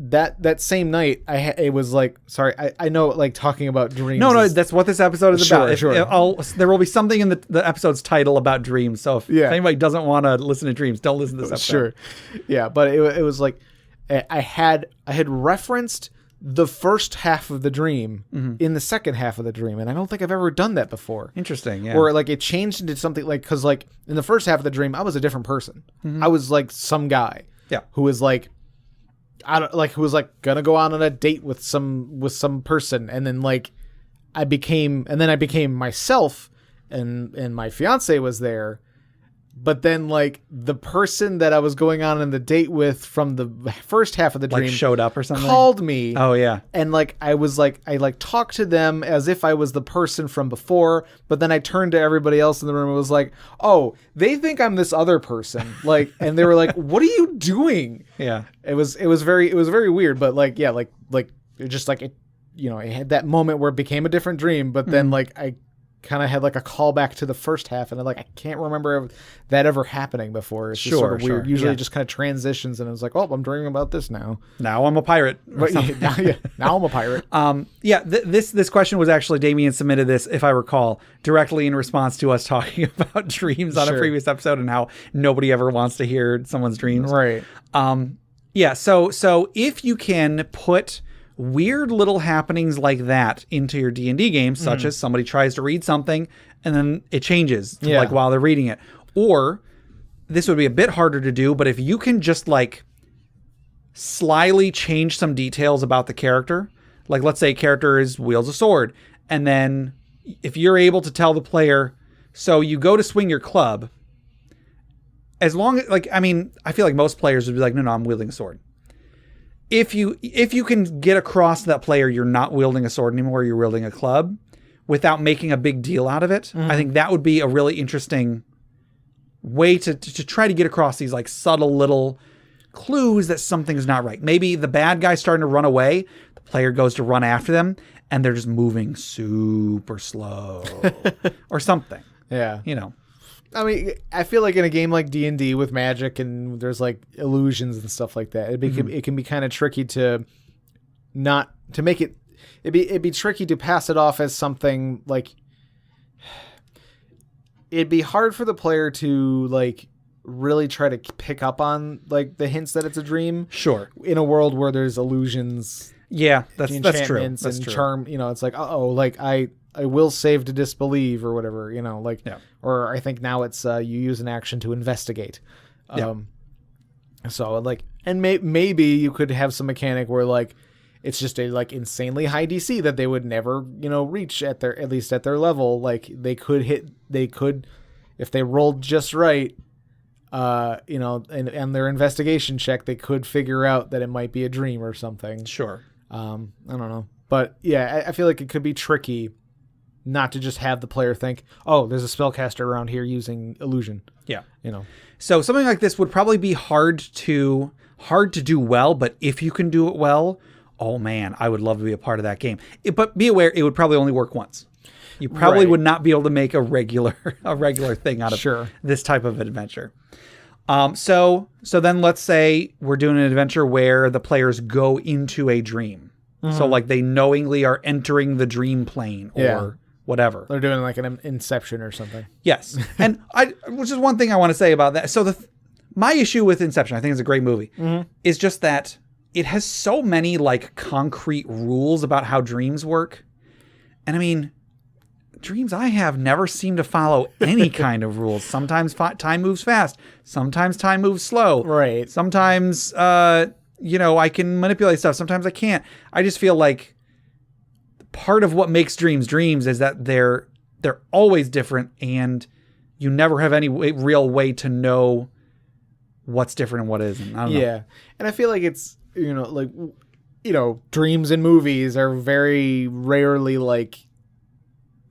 That same night, it was sorry, I know talking about dreams. No, that's what this episode is about. Sure. There will be something in the episode's title about dreams. So if anybody doesn't want to listen to dreams, don't listen to this episode. Sure. Yeah, but it was I had referenced the first half of the dream in the second half of the dream, and I don't think I've ever done that before. Interesting. Yeah. Or it changed into something because in the first half of the dream, I was a different person. I was some guy. Yeah. Who was who was gonna go on a date with some person, and then I became myself, and my fiance was there, but then the person that I was going on the date with from the first half of the dream showed up or something, called me. Oh yeah. And I talked to them as if I was the person from before, but then I turned to everybody else in the room and was like, oh, they think I'm this other person. And they were like, what are you doing? Yeah. It was very weird, but it just it had that moment where it became a different dream, but then I kind of had a callback to the first half, and I can't remember that ever happening before. It's just sort of weird. Usually it just kind of transitions, and it was oh, I'm dreaming about this now. Now I'm a pirate. Now I'm a pirate. This question was actually, Damien submitted this, if I recall, directly in response to us talking about dreams on a previous episode and how nobody ever wants to hear someone's dreams. Right. So if you can put weird little happenings like that into your D&D game, such as somebody tries to read something and then it changes while they're reading it. Or this would be a bit harder to do, but if you can just slyly change some details about the character, let's say a character wields a sword, and then if you're able to tell the player, so you go to swing your club, as long as I feel like most players would be no, I'm wielding a sword. If you can get across to that player you're not wielding a sword anymore, you're wielding a club, without making a big deal out of it, I think that would be a really interesting way to try to get across these subtle little clues that something's not right. Maybe the bad guy's starting to run away. The player goes to run after them, and they're just moving super slow or something. Yeah. You know. I mean, I feel like in a game like D&D with magic and there's like illusions and stuff like that, it can be kind of tricky to not to make it. It'd be tricky to pass it off as something like. It'd be hard for the player to like really try to pick up on like the hints that it's a dream. Sure. In a world where there's illusions. Yeah, that's true. That's true. Charm. You know, it's like like I will save to disbelieve or whatever. You know, like or I think now it's you use an action to investigate. So like, and maybe you could have some mechanic where like. It's just a like insanely high DC that they would never, reach at least at their level. Like they could if they rolled just right, and their investigation check, they could figure out that it might be a dream or something. Sure. I don't know. But yeah, I feel like it could be tricky not to just have the player think, oh, there's a spellcaster around here using illusion. Yeah. So something like this would probably be hard to do well, but if you can do it well, oh man, I would love to be a part of that game. But be aware, it would probably only work once. You probably would not be able to make a regular thing out of this type of adventure. So then let's say we're doing an adventure where the players go into a dream. Mm-hmm. So like they knowingly are entering the dream plane or whatever. They're doing like an Inception or something. Yes. And which is one thing I want to say about that. So my issue with Inception, I think it's a great movie, is just that it has so many like concrete rules about how dreams work. And I mean, dreams I have never seem to follow any kind of rules. Sometimes time moves fast. Sometimes time moves slow. Right. Sometimes, I can manipulate stuff. Sometimes I can't. I just feel like part of what makes dreams is that they're always different and you never have any real way to know what's different and what isn't. I don't know. Yeah. And I feel like it's, dreams in movies are very rarely like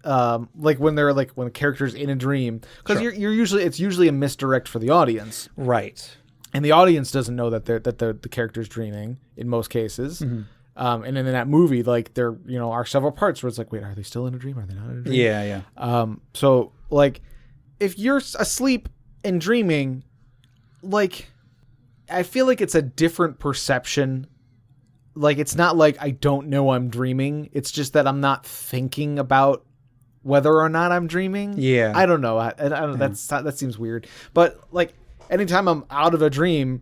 when they're like when the character's in a dream, because it's usually a misdirect for the audience, right? And the audience doesn't know that the character's dreaming in most cases. Mm-hmm. And then in that movie, like there are several parts where it's like, wait, are they still in a dream? Are they not in a dream? Yeah. So like if you're asleep and dreaming, like I feel like it's a different perception. Like it's not like I don't know I'm dreaming. It's just that I'm not thinking about whether or not I'm dreaming. Yeah. I don't know. I don't know. That seems weird. But like anytime I'm out of a dream,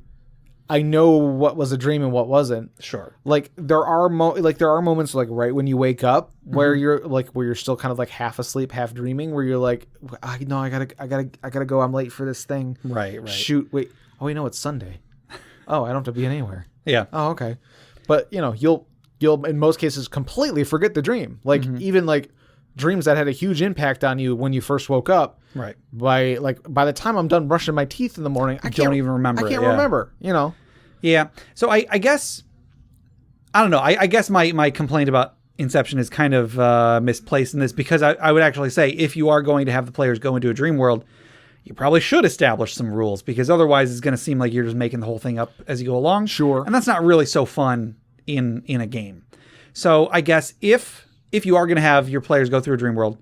I know what was a dream and what wasn't. Sure. Like there are moments like right when you wake up where you're still kind of like half asleep, half dreaming, where you're like, I gotta go. I'm late for this thing. Right. Shoot. Wait. Oh, it's Sunday. Oh, I don't have to be anywhere. Yeah. Oh, okay. But you'll in most cases completely forget the dream. Like even like dreams that had a huge impact on you when you first woke up. Right. By the time I'm done brushing my teeth in the morning, I can't even remember. I can't remember. Yeah. So I guess I don't know. I guess my complaint about Inception is kind of misplaced in this, because I would actually say if you are going to have the players go into a dream world, you probably should establish some rules, because otherwise it's going to seem like you're just making the whole thing up as you go along. Sure. And that's not really so fun in a game. So I guess if you are going to have your players go through a dream world,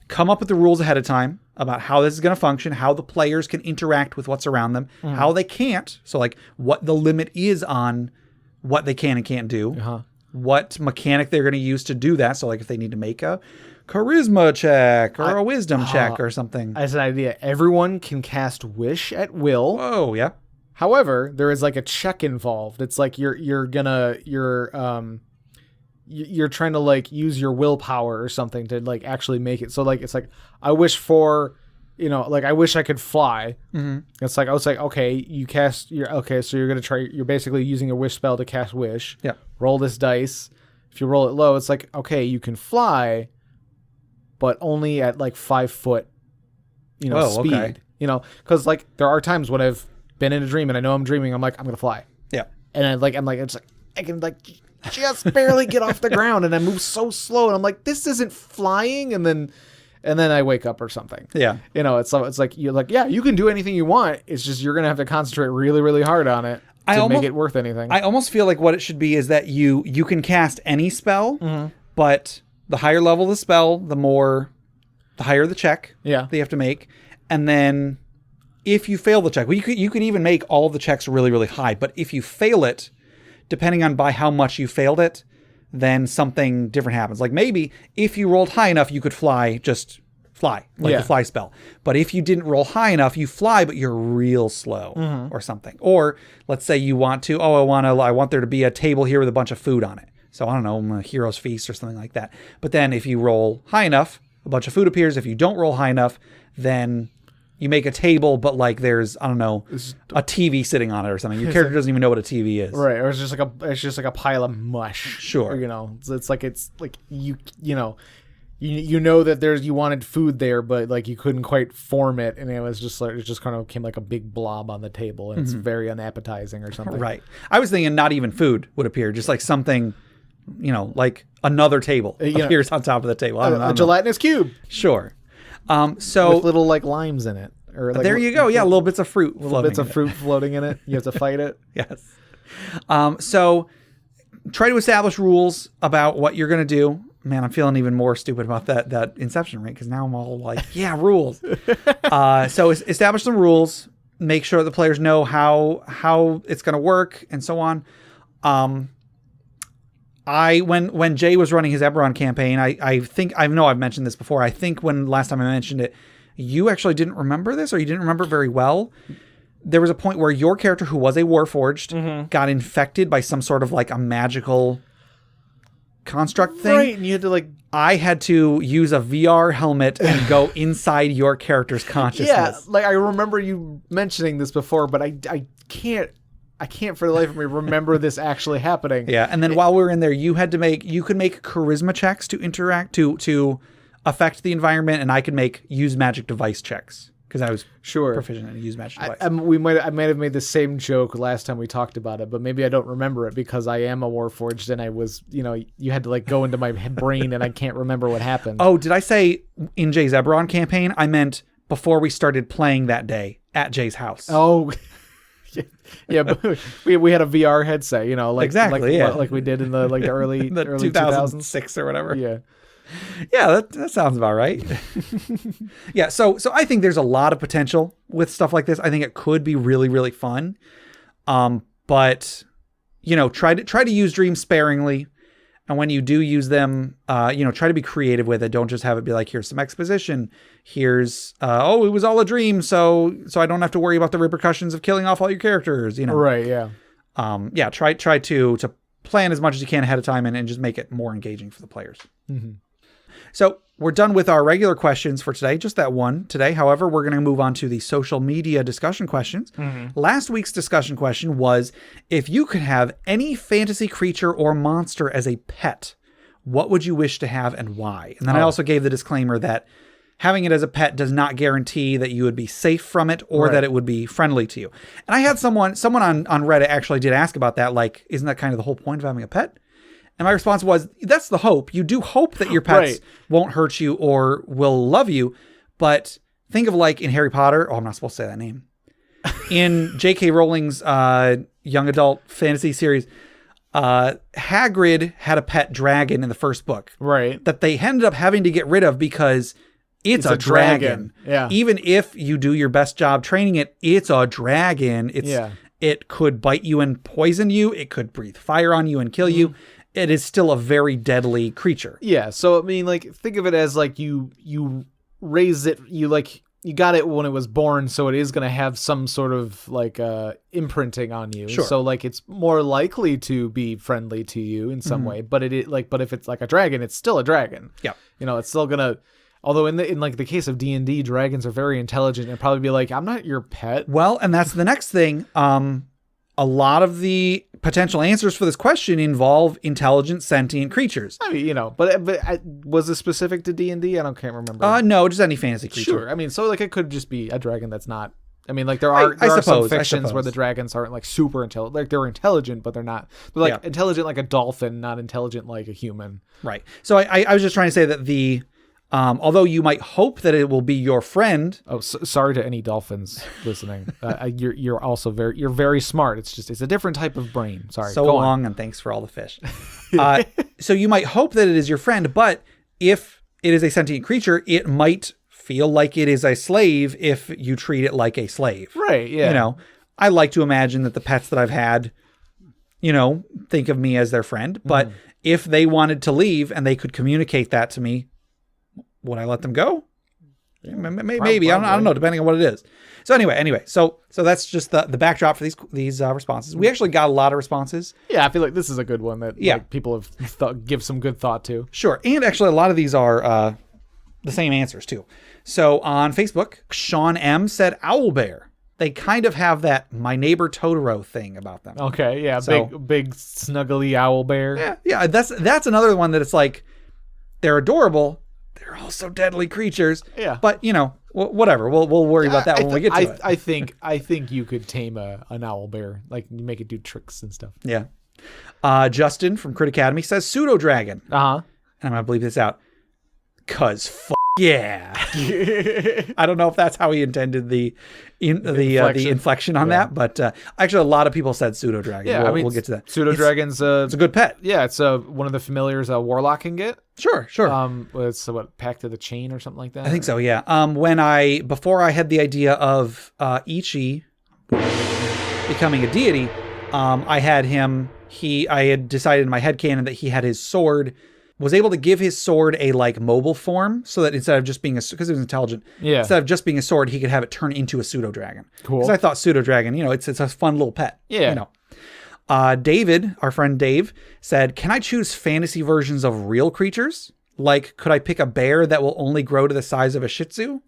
come up with the rules ahead of time about how this is going to function, how the players can interact with what's around them, how they can't. So like what the limit is on what they can and can't do, what mechanic they're going to use to do that. So like if they need to make a charisma check or a wisdom check or something. As an idea, everyone can cast Wish at will. Oh, yeah. However, there is like a check involved. It's like you're trying to like use your willpower or something to like actually make it. So like it's like I wish for, like I wish I could fly. Mm-hmm. It's like I was like, okay, so you're gonna try. You're basically using a wish spell to cast Wish. Yeah. Roll this dice. If you roll it low, it's like, okay, you can fly, but only at like 5 foot, speed. Okay. Because like there are times when I've been in a dream and I know I'm dreaming. I'm like, I'm gonna fly. Yeah. And I'm like, it's like I can like just barely get off the ground, and I move so slow, and I'm like, this isn't flying, and then I wake up or something. Yeah. It's like you're like, yeah, you can do anything you want. It's just you're gonna have to concentrate really, really hard on it. make it worth anything. I almost feel like what it should be is that you can cast any spell, but the higher level the spell, the higher the check that you have to make. And then if you fail the check, well, you could even make all the checks really, really high. But if you fail it, depending on by how much you failed it, then something different happens. Like maybe if you rolled high enough, you could fly, the fly spell. But if you didn't roll high enough, you fly, but you're real slow or something. Or let's say you want to, I want there to be a table here with a bunch of food on it. So I don't know, a hero's feast or something like that. But then if you roll high enough, a bunch of food appears. If you don't roll high enough, then you make a table, but like there's, I don't know, a TV sitting on it or something. Your character doesn't even know what a TV is. Right. Or it's just like a pile of mush. Sure. Or, it's like you know that you wanted food there, but like you couldn't quite form it, and it just kind of came like a big blob on the table, and it's very unappetizing or something. Right. I was thinking not even food would appear, just like something, like another table appears on top of the table. I don't know. A gelatinous cube. Sure. So with little like limes in it, or like, there you go. Yeah, little bits of fruit. Floating in it. You have to fight it. Yes. So try to establish rules about what you're going to do. Man, I'm feeling even more stupid about that Inception rate, because now I'm all like, yeah, rules. So establish some rules. Make sure the players know how it's going to work and so on. When Jay was running his Eberron campaign, I know I've mentioned this before. I think when last time I mentioned it, you actually didn't remember this, or you didn't remember very well. There was a point where your character, who was a Warforged, got infected by some sort of like a magical construct thing. Right, and you had to I had to use a VR helmet and go inside your character's consciousness. Yeah, like I remember you mentioning this before, but I can't for the life of me remember this actually happening. Yeah, and then while we were in there, you could make charisma checks to interact to affect the environment, and I could make use magic device checks because I was proficient in use magic device. I might have made the same joke last time we talked about it, but maybe I don't remember it because I am a Warforged, and I was, you had to like go into my brain, and I can't remember what happened. Oh, did I say in Jay's Eberron campaign? I meant before we started playing that day at Jay's house. Oh. Yeah, but we had a VR headset, exactly, like we did in the early 2006 or whatever. Yeah, that sounds about right. Yeah, so I think there's a lot of potential with stuff like this. I think it could be really, really fun. But try to use dreams sparingly, and when you do use them, try to be creative with it. Don't just have it be like, here's some exposition. Here's it was all a dream, so I don't have to worry about the repercussions of killing off all your characters. Right? Yeah. Try to plan as much as you can ahead of time and just make it more engaging for the players. Mm-hmm. So we're done with our regular questions for today, just that one today. However, we're going to move on to the social media discussion questions. Last week's discussion question was, if you could have any fantasy creature or monster as a pet, what would you wish to have and why? And then I also gave the disclaimer that having it as a pet does not guarantee that you would be safe from it or that it would be friendly to you. And I had someone on Reddit actually did ask about that. Like, isn't that kind of the whole point of having a pet? And my response was, that's the hope. You do hope that your pets won't hurt you or will love you. But think of like in Harry Potter. Oh, I'm not supposed to say that name. In J.K. Rowling's young adult fantasy series, Hagrid had a pet dragon in the first book. Right. That they ended up having to get rid of because it's a dragon. Yeah. Even if you do your best job training it, it's a dragon. It could bite you and poison you. It could breathe fire on you and kill you. It is still a very deadly creature. Yeah. So, I mean, like, think of it as like you raise it, you got it when it was born. So it is going to have some sort of like imprinting on you. Sure. So like, it's more likely to be friendly to you in some way, but but if it's like a dragon, it's still a dragon. Yeah. It's still going to, although in like the case of D&D, dragons are very intelligent and probably be like, I'm not your pet. Well, and that's the next thing. A lot of the potential answers for this question involve intelligent, sentient creatures. I mean, but was it specific to D&D? I can't remember. No, just any fantasy creature. Sure. I mean, so like it could just be a dragon that's not. I mean, like there are some fictions where the dragons aren't like super intelligent. Like they're intelligent, but they're not. They're like intelligent like a dolphin, not intelligent like a human. Right. So I was just trying to say that the Although you might hope that it will be your friend. Oh, sorry to any dolphins listening. You're also very smart. It's a different type of brain. Sorry. So long, and thanks for all the fish. So you might hope that it is your friend, but if it is a sentient creature, it might feel like it is a slave if you treat it like a slave. Right. Yeah. I like to imagine that the pets that I've had, think of me as their friend. But if they wanted to leave and they could communicate that to me, would I let them go? Maybe. I don't know, depending on what it is. So anyway, so that's just the backdrop for these responses. We actually got a lot of responses. Yeah, I feel like this is a good one that people have give some good thought to. Sure. And actually a lot of these are the same answers too. So on Facebook, Sean M said owlbear. They kind of have that My Neighbor Totoro thing about them. Okay, yeah, so, big snuggly owlbear. Yeah, that's another one that it's like they're adorable. They're also deadly creatures. Yeah. But, whatever. We'll worry about that when we get to it. I think you could tame an owlbear. Like, you make it do tricks and stuff. Yeah. Justin from Crit Academy says pseudo dragon. Uh-huh. And I'm going to bleep this out. 'Cause yeah. I don't know if that's how he intended the inflection on that, but actually a lot of people said pseudo dragon. Yeah, we'll get to that. Pseudo dragon's it's a good pet. Yeah, it's one of the familiars a warlock can get. Sure. It's Pact of the Chain or something like that. I think so. Yeah. Before I had the idea of Ichi becoming a deity, I had him. I had decided in my headcanon that he had his sword. Was able to give his sword a mobile form so that instead of just being because it was intelligent, instead of just being a sword, he could have it turn into a pseudo dragon. Cool. Because I thought pseudo dragon, it's a fun little pet. Yeah. David, our friend Dave, said, "Can I choose fantasy versions of real creatures? Like, could I pick a bear that will only grow to the size of a Shih Tzu?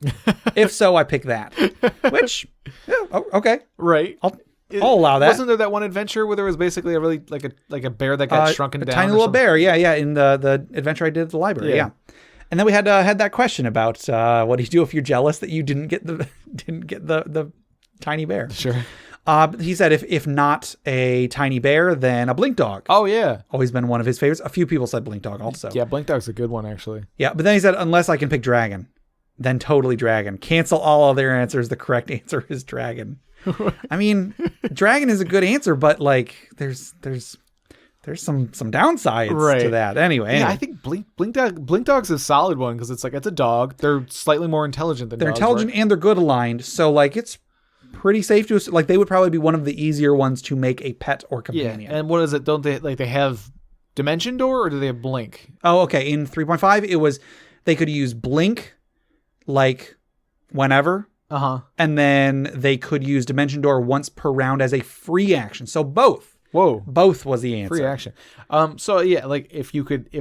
If so, I pick that." Which, okay, right. I'll allow that. Wasn't there that one adventure where there was basically a really like a bear that got shrunken down? A tiny little bear, yeah, in the adventure I did at the library, yeah. And then we had that question about what do you do if you're jealous that you didn't get the tiny bear? Sure. He said if not a tiny bear, then a blink dog. Oh yeah, always been one of his favorites. A few people said blink dog also. Yeah, blink dog's a good one actually. Yeah, but then he said unless I can pick dragon, then totally dragon. Cancel all other answers. The correct answer is dragon. I mean, dragon is a good answer, but there's some downsides to that. Anyway, I think blink dog's a solid one because it's a dog. They're slightly more intelligent than they're dogs, intelligent, right? And they're good aligned. So it's pretty safe to they would probably be one of the easier ones to make a pet or companion. Yeah, and what is it? Don't they have dimension door or do they have blink? Oh, okay. In 3.5, it was they could use blink whenever. Uh-huh. And then they could use Dimension Door once per round as a free action. So both. Whoa. Both was the answer. Free action. So yeah, if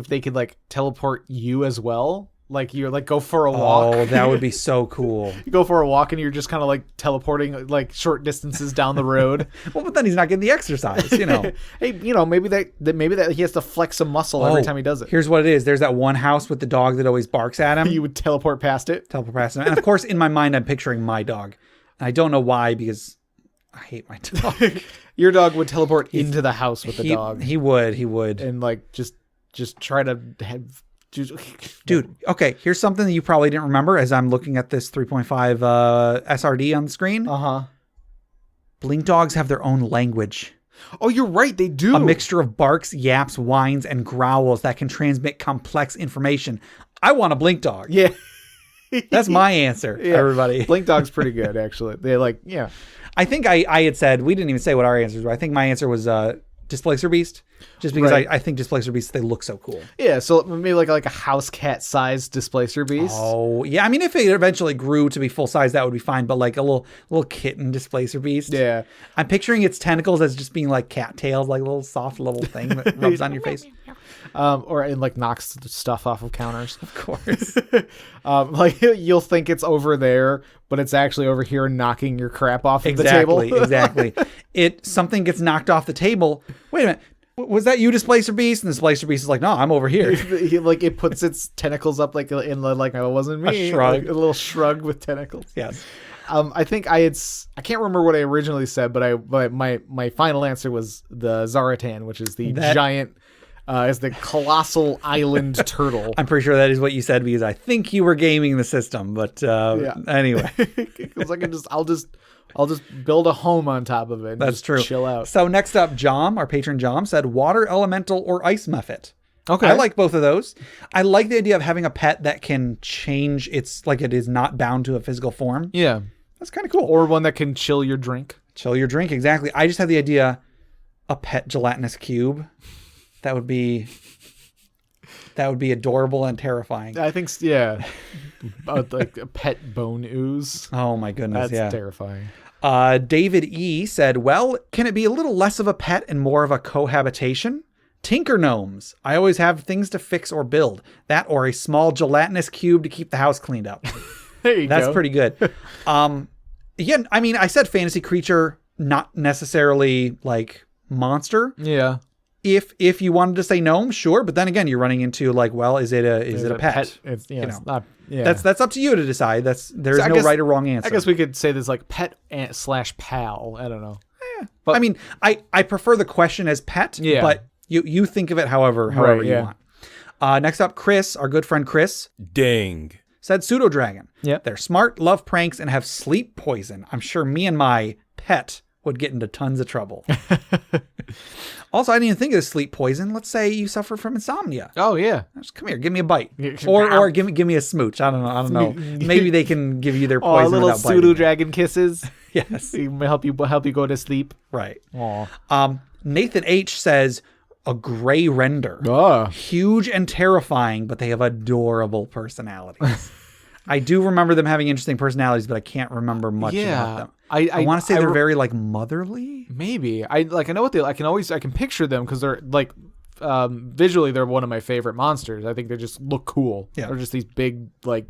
they could teleport you as well, you're go for a walk. Oh, that would be so cool. You go for a walk and you're just kind of teleporting short distances down the road. Well, but then he's not getting the exercise, Hey, maybe that he has to flex a muscle every time he does it. Here's what it is. There's that one house with the dog that always barks at him. You would teleport past it. And of course, in my mind, I'm picturing my dog. And I don't know why, because I hate my dog. Your dog would teleport into the house with the dog. He would. And just try to have... Dude, okay, here's something that you probably didn't remember as I'm looking at this 3.5 SRD on the screen. Uh-huh. Blink dogs have their own language. Oh, you're right, they do. A mixture of barks, yaps, whines, and growls that can transmit complex information. I want a blink dog. Yeah. That's my answer, everybody. Blink dog's pretty good, actually. They I think I had said, we didn't even say what our answers were. I think my answer was Displacer Beast, just because I think Displacer Beasts, they look so cool. Yeah, so maybe like a house cat sized Displacer Beast. Oh yeah, I mean if it eventually grew to be full size, that would be fine. But a little kitten Displacer Beast. Yeah, I'm picturing its tentacles as just being like cat tails, like a little soft little thing that rubs on your face. Or it knocks stuff off of counters. Of course. You'll think it's over there, but it's actually over here knocking your crap off of the table. Exactly. Something gets knocked off the table. Wait a minute. Was that you, Displacer Beast? And the Displacer Beast is like, no, I'm over here. It puts its tentacles up it wasn't me. A shrug. A little shrug with tentacles. Yes. I think I can't remember what I originally said, but my final answer was the Zaratan, which is the giant as the colossal island turtle. I'm pretty sure that is what you said because I think you were gaming the system. But anyway, because I'll just build a home on top of it. And that's just true. Chill out. So next up, Jom, our patron Jom, said water elemental or ice mephit. Okay. I like both of those. I like the idea of having a pet that can change its, like it is not bound to a physical form. Yeah. That's kind of cool. Or one that can chill your drink. Chill your drink, exactly. I just had the idea, a pet gelatinous cube. That would be adorable and terrifying. I think, yeah. Like a pet bone ooze. Oh my goodness, That's terrifying. David E. said, well, can it be a little less of a pet and more of a cohabitation? Tinker gnomes. I always have things to fix or build. That or a small gelatinous cube to keep the house cleaned up. There you go. That's pretty good. Yeah, I mean, I said fantasy creature, not necessarily like monster. Yeah. If you wanted to say gnome, sure, but then again, you're running into like, well, is it a pet? It's not. Yeah. That's up to you to decide. There's no right or wrong answer. I guess we could say this like pet / pal. I don't know. Yeah. But I mean, I prefer the question as pet, but you think of it however you want. Next up, Chris, our good friend Chris. Dang. Said pseudo dragon. Yep. They're smart, love pranks, and have sleep poison. I'm sure me and my pet would get into tons of trouble. Also, I didn't even think of sleep poison. Let's say you suffer from insomnia. Oh yeah. Just come here, give me a bite, or give me a smooch. I don't know. Maybe they can give you their poison little without pseudo biting. dragon kisses. Yes, help you go to sleep. Right. Aw. Nathan H says a gray render, huge and terrifying, but they have adorable personalities. I do remember them having interesting personalities, but I can't remember much about them. I want to say they're very like motherly. Maybe I know what I can picture them because they're like visually they're one of my favorite monsters. I think they just look cool. Yeah. They're just these big like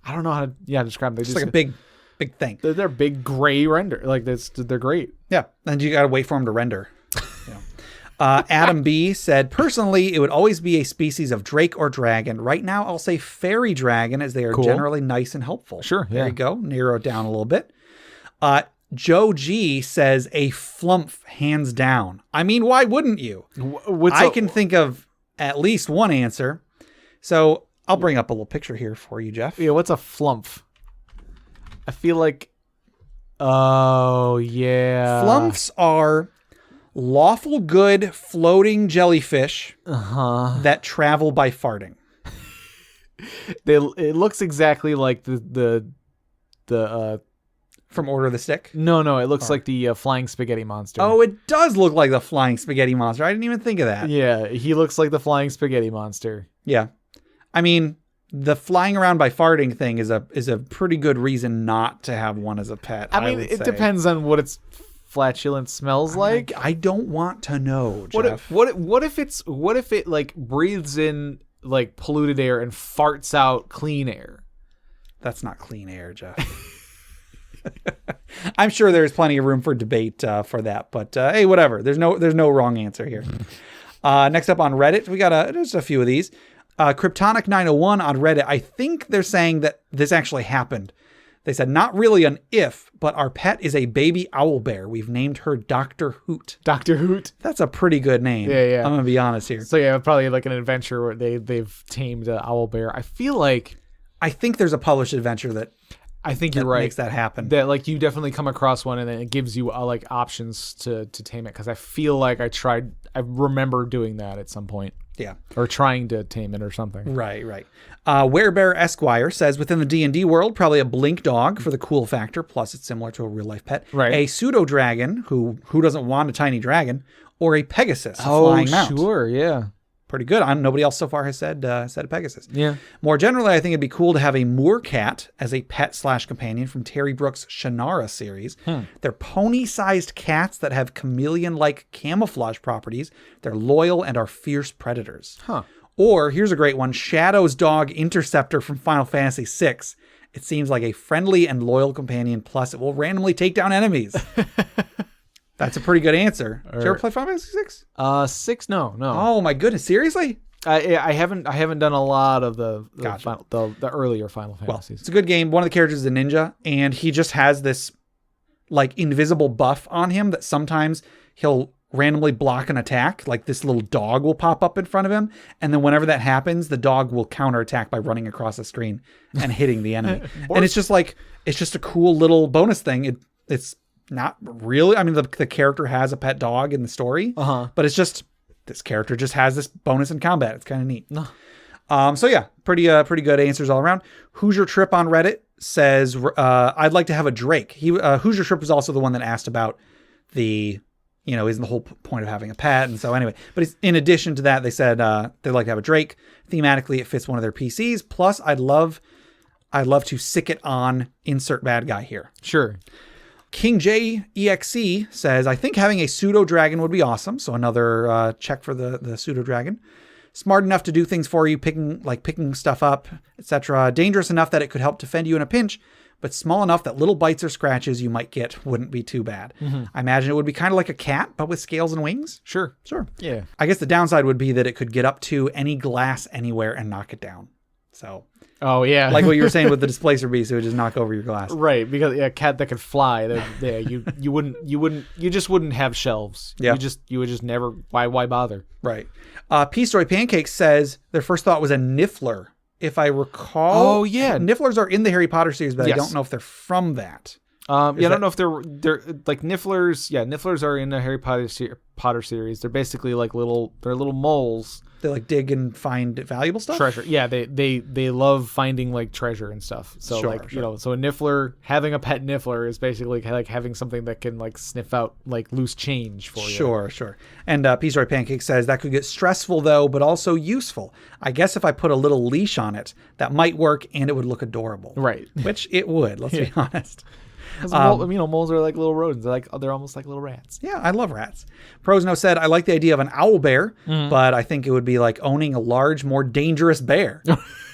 I don't know how to describe them. They're Just like a big thing. They're big gray render. Like they're great. Yeah, and you got to wait for them to render. Adam B said, personally, it would always be a species of drake or dragon. Right now, I'll say fairy dragon as they are generally nice and helpful. Sure. There you go. Narrow it down a little bit. Joe G says a flumph, hands down. I mean, why wouldn't you? I can think of at least one answer. So I'll bring up a little picture here for you, Jeff. Yeah, what's a flumph? I feel like... Oh, yeah. Flumphs are lawful good floating jellyfish that travel by farting. It looks exactly like the from Order of the Stick? No, it looks like the flying spaghetti monster. Oh, it does look like the flying spaghetti monster. I didn't even think of that. Yeah, he looks like the flying spaghetti monster. Yeah. I mean, the flying around by farting thing is a pretty good reason not to have one as a pet. I mean, it depends on what its flatulence smells like. I don't want to know, Jeff. What if it like breathes in like polluted air and farts out clean air? That's not clean air, Jeff. I'm sure there's plenty of room for debate for that, but hey, whatever. There's no wrong answer here. Next up on Reddit, we got just a few of these. Kryptonic 901 on Reddit. I think they're saying that this actually happened. They said, not really an if, but our pet is a baby owl bear. We've named her Dr. Hoot. Dr. Hoot? That's a pretty good name. Yeah. I'm going to be honest here. So yeah, probably like an adventure where they've tamed an owl bear. I think there's a published adventure that I think you're right. Makes that happen. That like you definitely come across one and then it gives you like options to tame it. Cause I feel like I remember doing that at some point. Yeah. Or trying to tame it or something. Right. Werebear Esquire says within the D&D world, probably a blink dog for the cool factor. Plus it's similar to a real life pet. Right. A pseudo dragon who doesn't want a tiny dragon, or a Pegasus, a flying mount. Sure. Yeah. Pretty good. Nobody else so far has said a Pegasus. Yeah. More generally, I think it'd be cool to have a moor cat as a pet / companion from Terry Brooks' Shannara series. They're pony-sized cats that have chameleon-like camouflage properties. They're loyal and are fierce predators. Or, here's a great one, Shadow's dog Interceptor from Final Fantasy VI. It seems like a friendly and loyal companion, plus it will randomly take down enemies. That's a pretty good answer. Did you ever play Final Fantasy VI? 6? No. Oh my goodness, seriously? I haven't done a lot of the earlier Final Fantasies. Well, it's a good game. One of the characters is a ninja, and he just has this like invisible buff on him that sometimes he'll randomly block an attack. Like this little dog will pop up in front of him. And then whenever that happens, the dog will counterattack by running across the screen and hitting the enemy. And it's just a cool little bonus thing. It's not really, I mean, the character has a pet dog in the story, but it's just, this character just has this bonus in combat. It's kind of neat. So yeah, pretty good answers all around. Hoosier Trip on Reddit says, I'd like to have a Drake. Hoosier Trip was also the one that asked about isn't the whole point of having a pet. And so anyway, but in addition to that, they said, they'd like to have a Drake. Thematically, it fits one of their PCs. Plus I'd love to sick it on insert bad guy here. Sure. King J EXE says, I think having a pseudo dragon would be awesome. So another check for the pseudo dragon. Smart enough to do things for you, picking stuff up, etc. Dangerous enough that it could help defend you in a pinch, but small enough that little bites or scratches you might get wouldn't be too bad. I imagine it would be kind of like a cat, but with scales and wings. Sure. Yeah. I guess the downside would be that it could get up to any glass anywhere and knock it down. So. Oh yeah. Like what you were saying with the displacer beast, it would just knock over your glass. Right, because a cat that could fly, you just wouldn't have shelves. Yeah. You would just never. Why bother? Right. Peace Pancakes says their first thought was a Niffler, if I recall. Oh yeah, Nifflers are in the Harry Potter series, but yes. I don't know if they're from that. I don't know if they're like Nifflers. Yeah, Nifflers are in the Harry Potter series. They're basically like little moles. They like dig and find valuable stuff. Treasure. Yeah, they love finding like treasure and stuff. So sure. So a Niffler, having a pet Niffler is basically like having something that can like sniff out like loose change for you. Sure. And Peace Pancake says that could get stressful though, but also useful. I guess if I put a little leash on it, that might work and it would look adorable. Right. Which it would. Let's be honest. Moles are like little rodents. They're almost like little rats. Yeah, I love rats. Prosno said, I like the idea of an owl bear, but I think it would be like owning a large, more dangerous bear.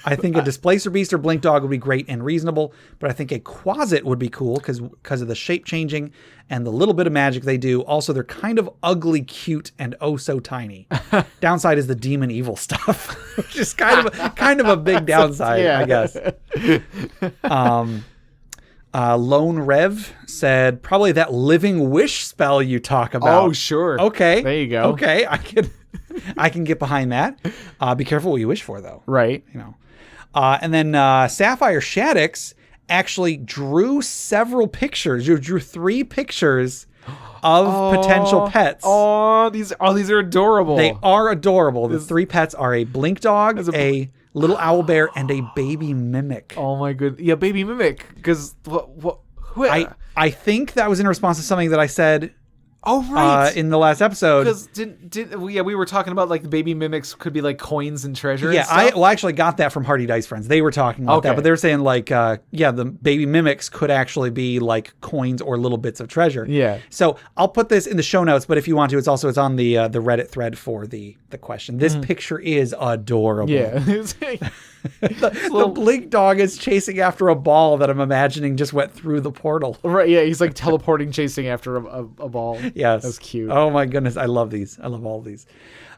I think a displacer beast or blink dog would be great and reasonable, but I think a quasit would be cool because of the shape changing and the little bit of magic they do. Also, they're kind of ugly, cute, and oh so tiny. Downside is the demon evil stuff, which is kind of a big downside, I guess. Lone Rev said, probably that living wish spell you talk about. Oh, sure. Okay. There you go. Okay. I can get behind that. Be careful what you wish for, though. Right. And then Sapphire Shaddix actually drew several pictures. You drew 3 pictures of potential pets. These are adorable. They are adorable. The 3 pets are a blink dog, a little owl bear, and a baby mimic. Oh my goodness. Yeah, baby mimic. Because I think that was in response to something that I said. Oh right. In the last episode. Because we were talking about like the baby mimics could be like coins and treasure. Yeah, and I actually got that from Hardy Dice Friends. They were talking about that, but they were saying like, the baby mimics could actually be like coins or little bits of treasure. Yeah. So I'll put this in the show notes, but if you want to, it's on the Reddit thread for the question. This picture is adorable. Yeah. The blink dog is chasing after a ball that I'm imagining just went through the portal. Right. Yeah. He's like teleporting, chasing after a ball. Yes. That's cute. Oh my goodness. I love these. I love all of these.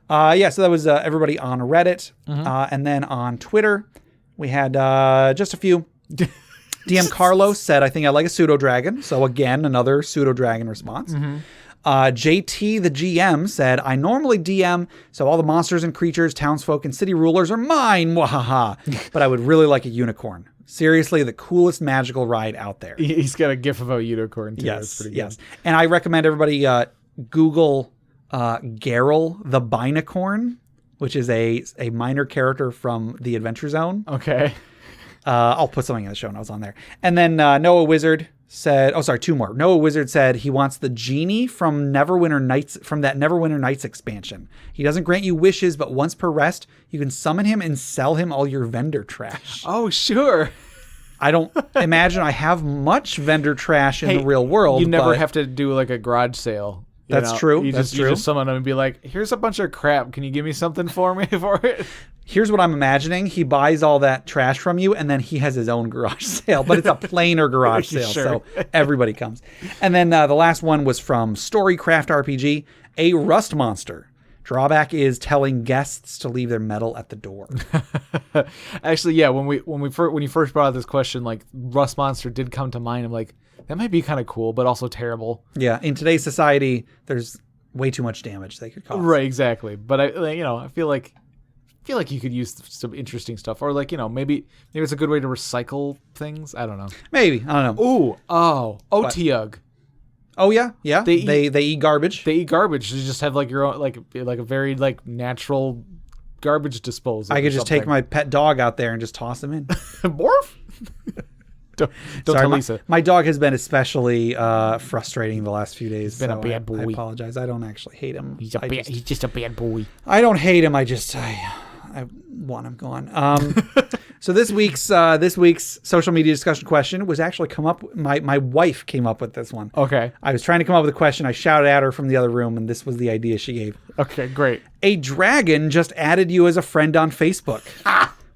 So that was everybody on Reddit. And then on Twitter, we had just a few. DM Carlos said, I think I like a pseudo dragon. So again, another pseudo dragon response. JT, the GM, said, I normally DM, so all the monsters and creatures, townsfolk, and city rulers are mine, wahaha. But I would really like a unicorn. Seriously, the coolest magical ride out there. He's got a gif of a unicorn, too. Yes, yes. And I recommend everybody Google Geralt the Binacorn, which is a minor character from the Adventure Zone. Okay. I'll put something in the show notes on there. And then Noah Wizard said, 2 more. Noah Wizard said he wants the genie from that Neverwinter Nights expansion. He doesn't grant you wishes, but once per rest, you can summon him and sell him all your vendor trash. Oh, sure. I don't imagine I have much vendor trash in the real world. You never have to do like a garage sale. That's true. You just summon him and be like, here's a bunch of crap. Can you give me something for me for it? Here's what I'm imagining. He buys all that trash from you, and then he has his own garage sale. But it's a plainer garage sale, so everybody comes. And then the last one was from Storycraft RPG, a rust monster. Drawback is telling guests to leave their metal at the door. Actually, yeah, when you first brought out this question, like rust monster did come to mind. I'm like, that might be kind of cool, but also terrible. Yeah, in today's society, there's way too much damage they could cause. Right, exactly. But I feel like you could use some interesting stuff, or maybe it's a good way to recycle things. I don't know. Maybe, I don't know. Otiug. Oh yeah. They eat garbage. They eat garbage. They just have like your own like a very like natural garbage disposal. I could just take my pet dog out there and just toss him in. Morph. Don't tell Lisa. My dog has been especially frustrating the last few days. He's been a bad boy. I apologize. I don't actually hate him. He's just a bad boy. I don't hate him. I want him gone. So this week's social media discussion question was actually my wife came up with this one. Okay. I was trying to come up with a question. I shouted at her from the other room, and this was the idea she gave. Okay, great. A dragon just added you as a friend on Facebook.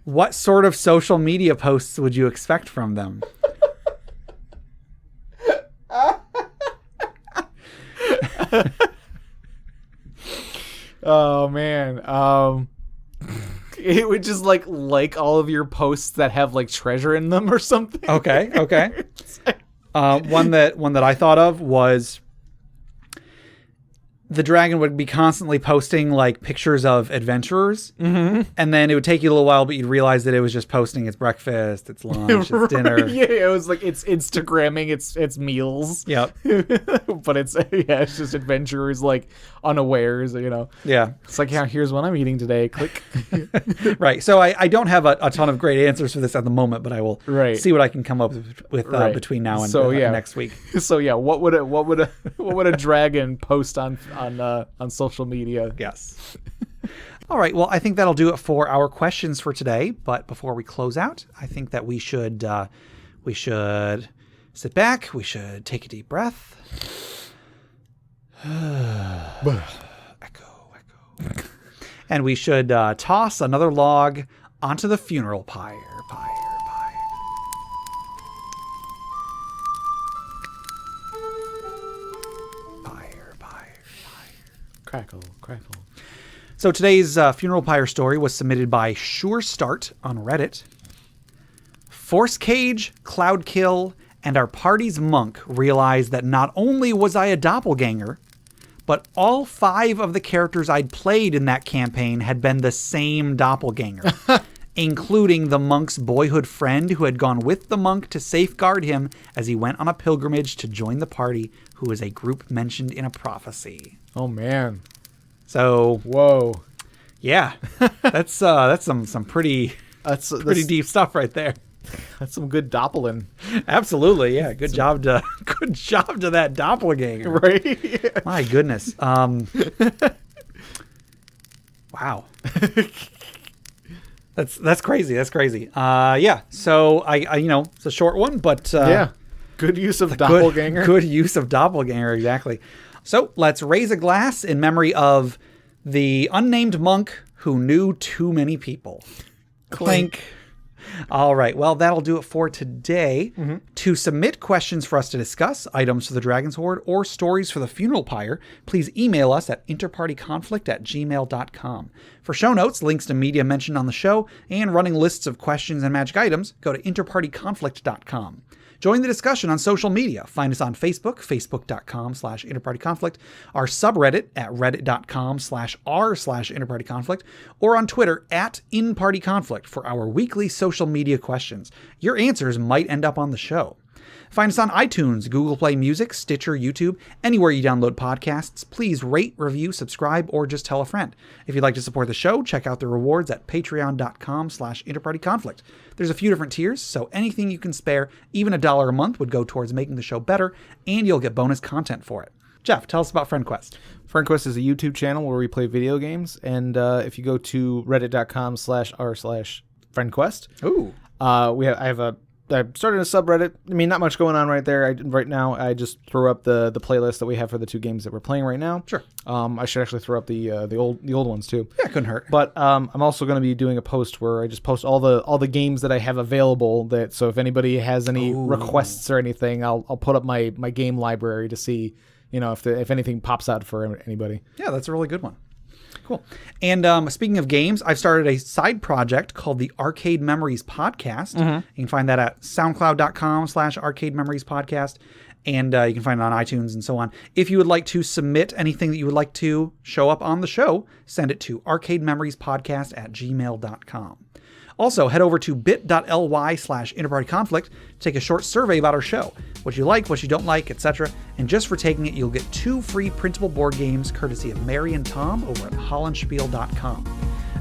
What sort of social media posts would you expect from them? Oh man. It would just like all of your posts that have like treasure in them or something. Okay. One that I thought of was the dragon would be constantly posting like pictures of adventurers, and then it would take you a little while, but you'd realize that it was just posting its breakfast, its lunch, its dinner. Yeah, it was like it's Instagramming its meals. Yep. But it's just adventurers like unawares, Yeah. It's like, here's what I'm eating today. Click. Right. So I don't have a ton of great answers for this at the moment, but I will see what I can come up with between now and next week. So yeah, what would a dragon post on social media? Yes. All right. Well, I think that'll do it for our questions for today. But before we close out, I think that we should sit back. We should take a deep breath. Echo. And we should toss another log onto the funeral pyre. Crackle. So today's funeral pyre story was submitted by Sure Start on Reddit. Force Cage, Cloudkill, and our party's monk realized that not only was I a doppelganger, but all 5 of the characters I'd played in that campaign had been the same doppelganger, including the monk's boyhood friend who had gone with the monk to safeguard him as he went on a pilgrimage to join the party, who is a group mentioned in a prophecy. Oh man. So whoa. Yeah. That's some pretty deep stuff right there. That's some good doppling. Absolutely, yeah. Good job to that doppelganger. Right? Yeah. My goodness. Wow. That's crazy. Yeah. So I it's a short one, but yeah. Good use of doppelganger. Good use of doppelganger, exactly. So let's raise a glass in memory of the unnamed monk who knew too many people. Clink. All right. Well, that'll do it for today. Mm-hmm. To submit questions for us to discuss, items for the Dragon's Hoard, or stories for the funeral pyre, please email us at interpartyconflict@gmail.com. For show notes, links to media mentioned on the show, and running lists of questions and magic items, go to interpartyconflict.com. Join the discussion on social media. Find us on Facebook, facebook.com/interpartyconflict, our subreddit at reddit.com/r/interpartyconflict, or on Twitter at InPartyConflict for our weekly social media questions. Your answers might end up on the show. Find us on iTunes, Google Play Music, Stitcher, YouTube, anywhere you download podcasts. Please rate, review, subscribe, or just tell a friend. If you'd like to support the show, check out the rewards at patreon.com/interpartyconflict. There's a few different tiers, so anything you can spare, even $1 a month, would go towards making the show better, and you'll get bonus content for it. Jeff, tell us about FriendQuest. FriendQuest is a YouTube channel where we play video games, and if you go to reddit.com/r/FriendQuest, I started a subreddit. I mean, not much going on right there. Right now, I just threw up the playlist that we have for the 2 games that we're playing right now. Sure. I should actually throw up the old ones too. Yeah, it couldn't hurt. But I'm also going to be doing a post where I just post all the games that I have available. So if anybody has any requests or anything, I'll put up my game library to see, if anything pops out for anybody. Yeah, that's a really good one. Cool. And speaking of games, I've started a side project called the Arcade Memories Podcast. Mm-hmm. You can find that at soundcloud.com/Arcade Memories Podcast. And you can find it on iTunes and so on. If you would like to submit anything that you would like to show up on the show, send it to arcadememoriespodcast@gmail.com. Also, head over to bit.ly/InterPartyConflict to take a short survey about our show. What you like, what you don't like, etc. And just for taking it, you'll get 2 free printable board games courtesy of Mary and Tom over at hollandspiel.com.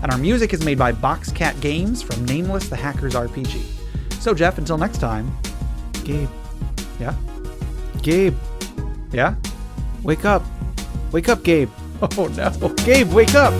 And our music is made by Boxcat Games from Nameless the Hacker's RPG. So, Jeff, until next time. Gabe. Yeah? Gabe. Yeah? Wake up. Wake up, Gabe. Oh, no. Gabe, wake up.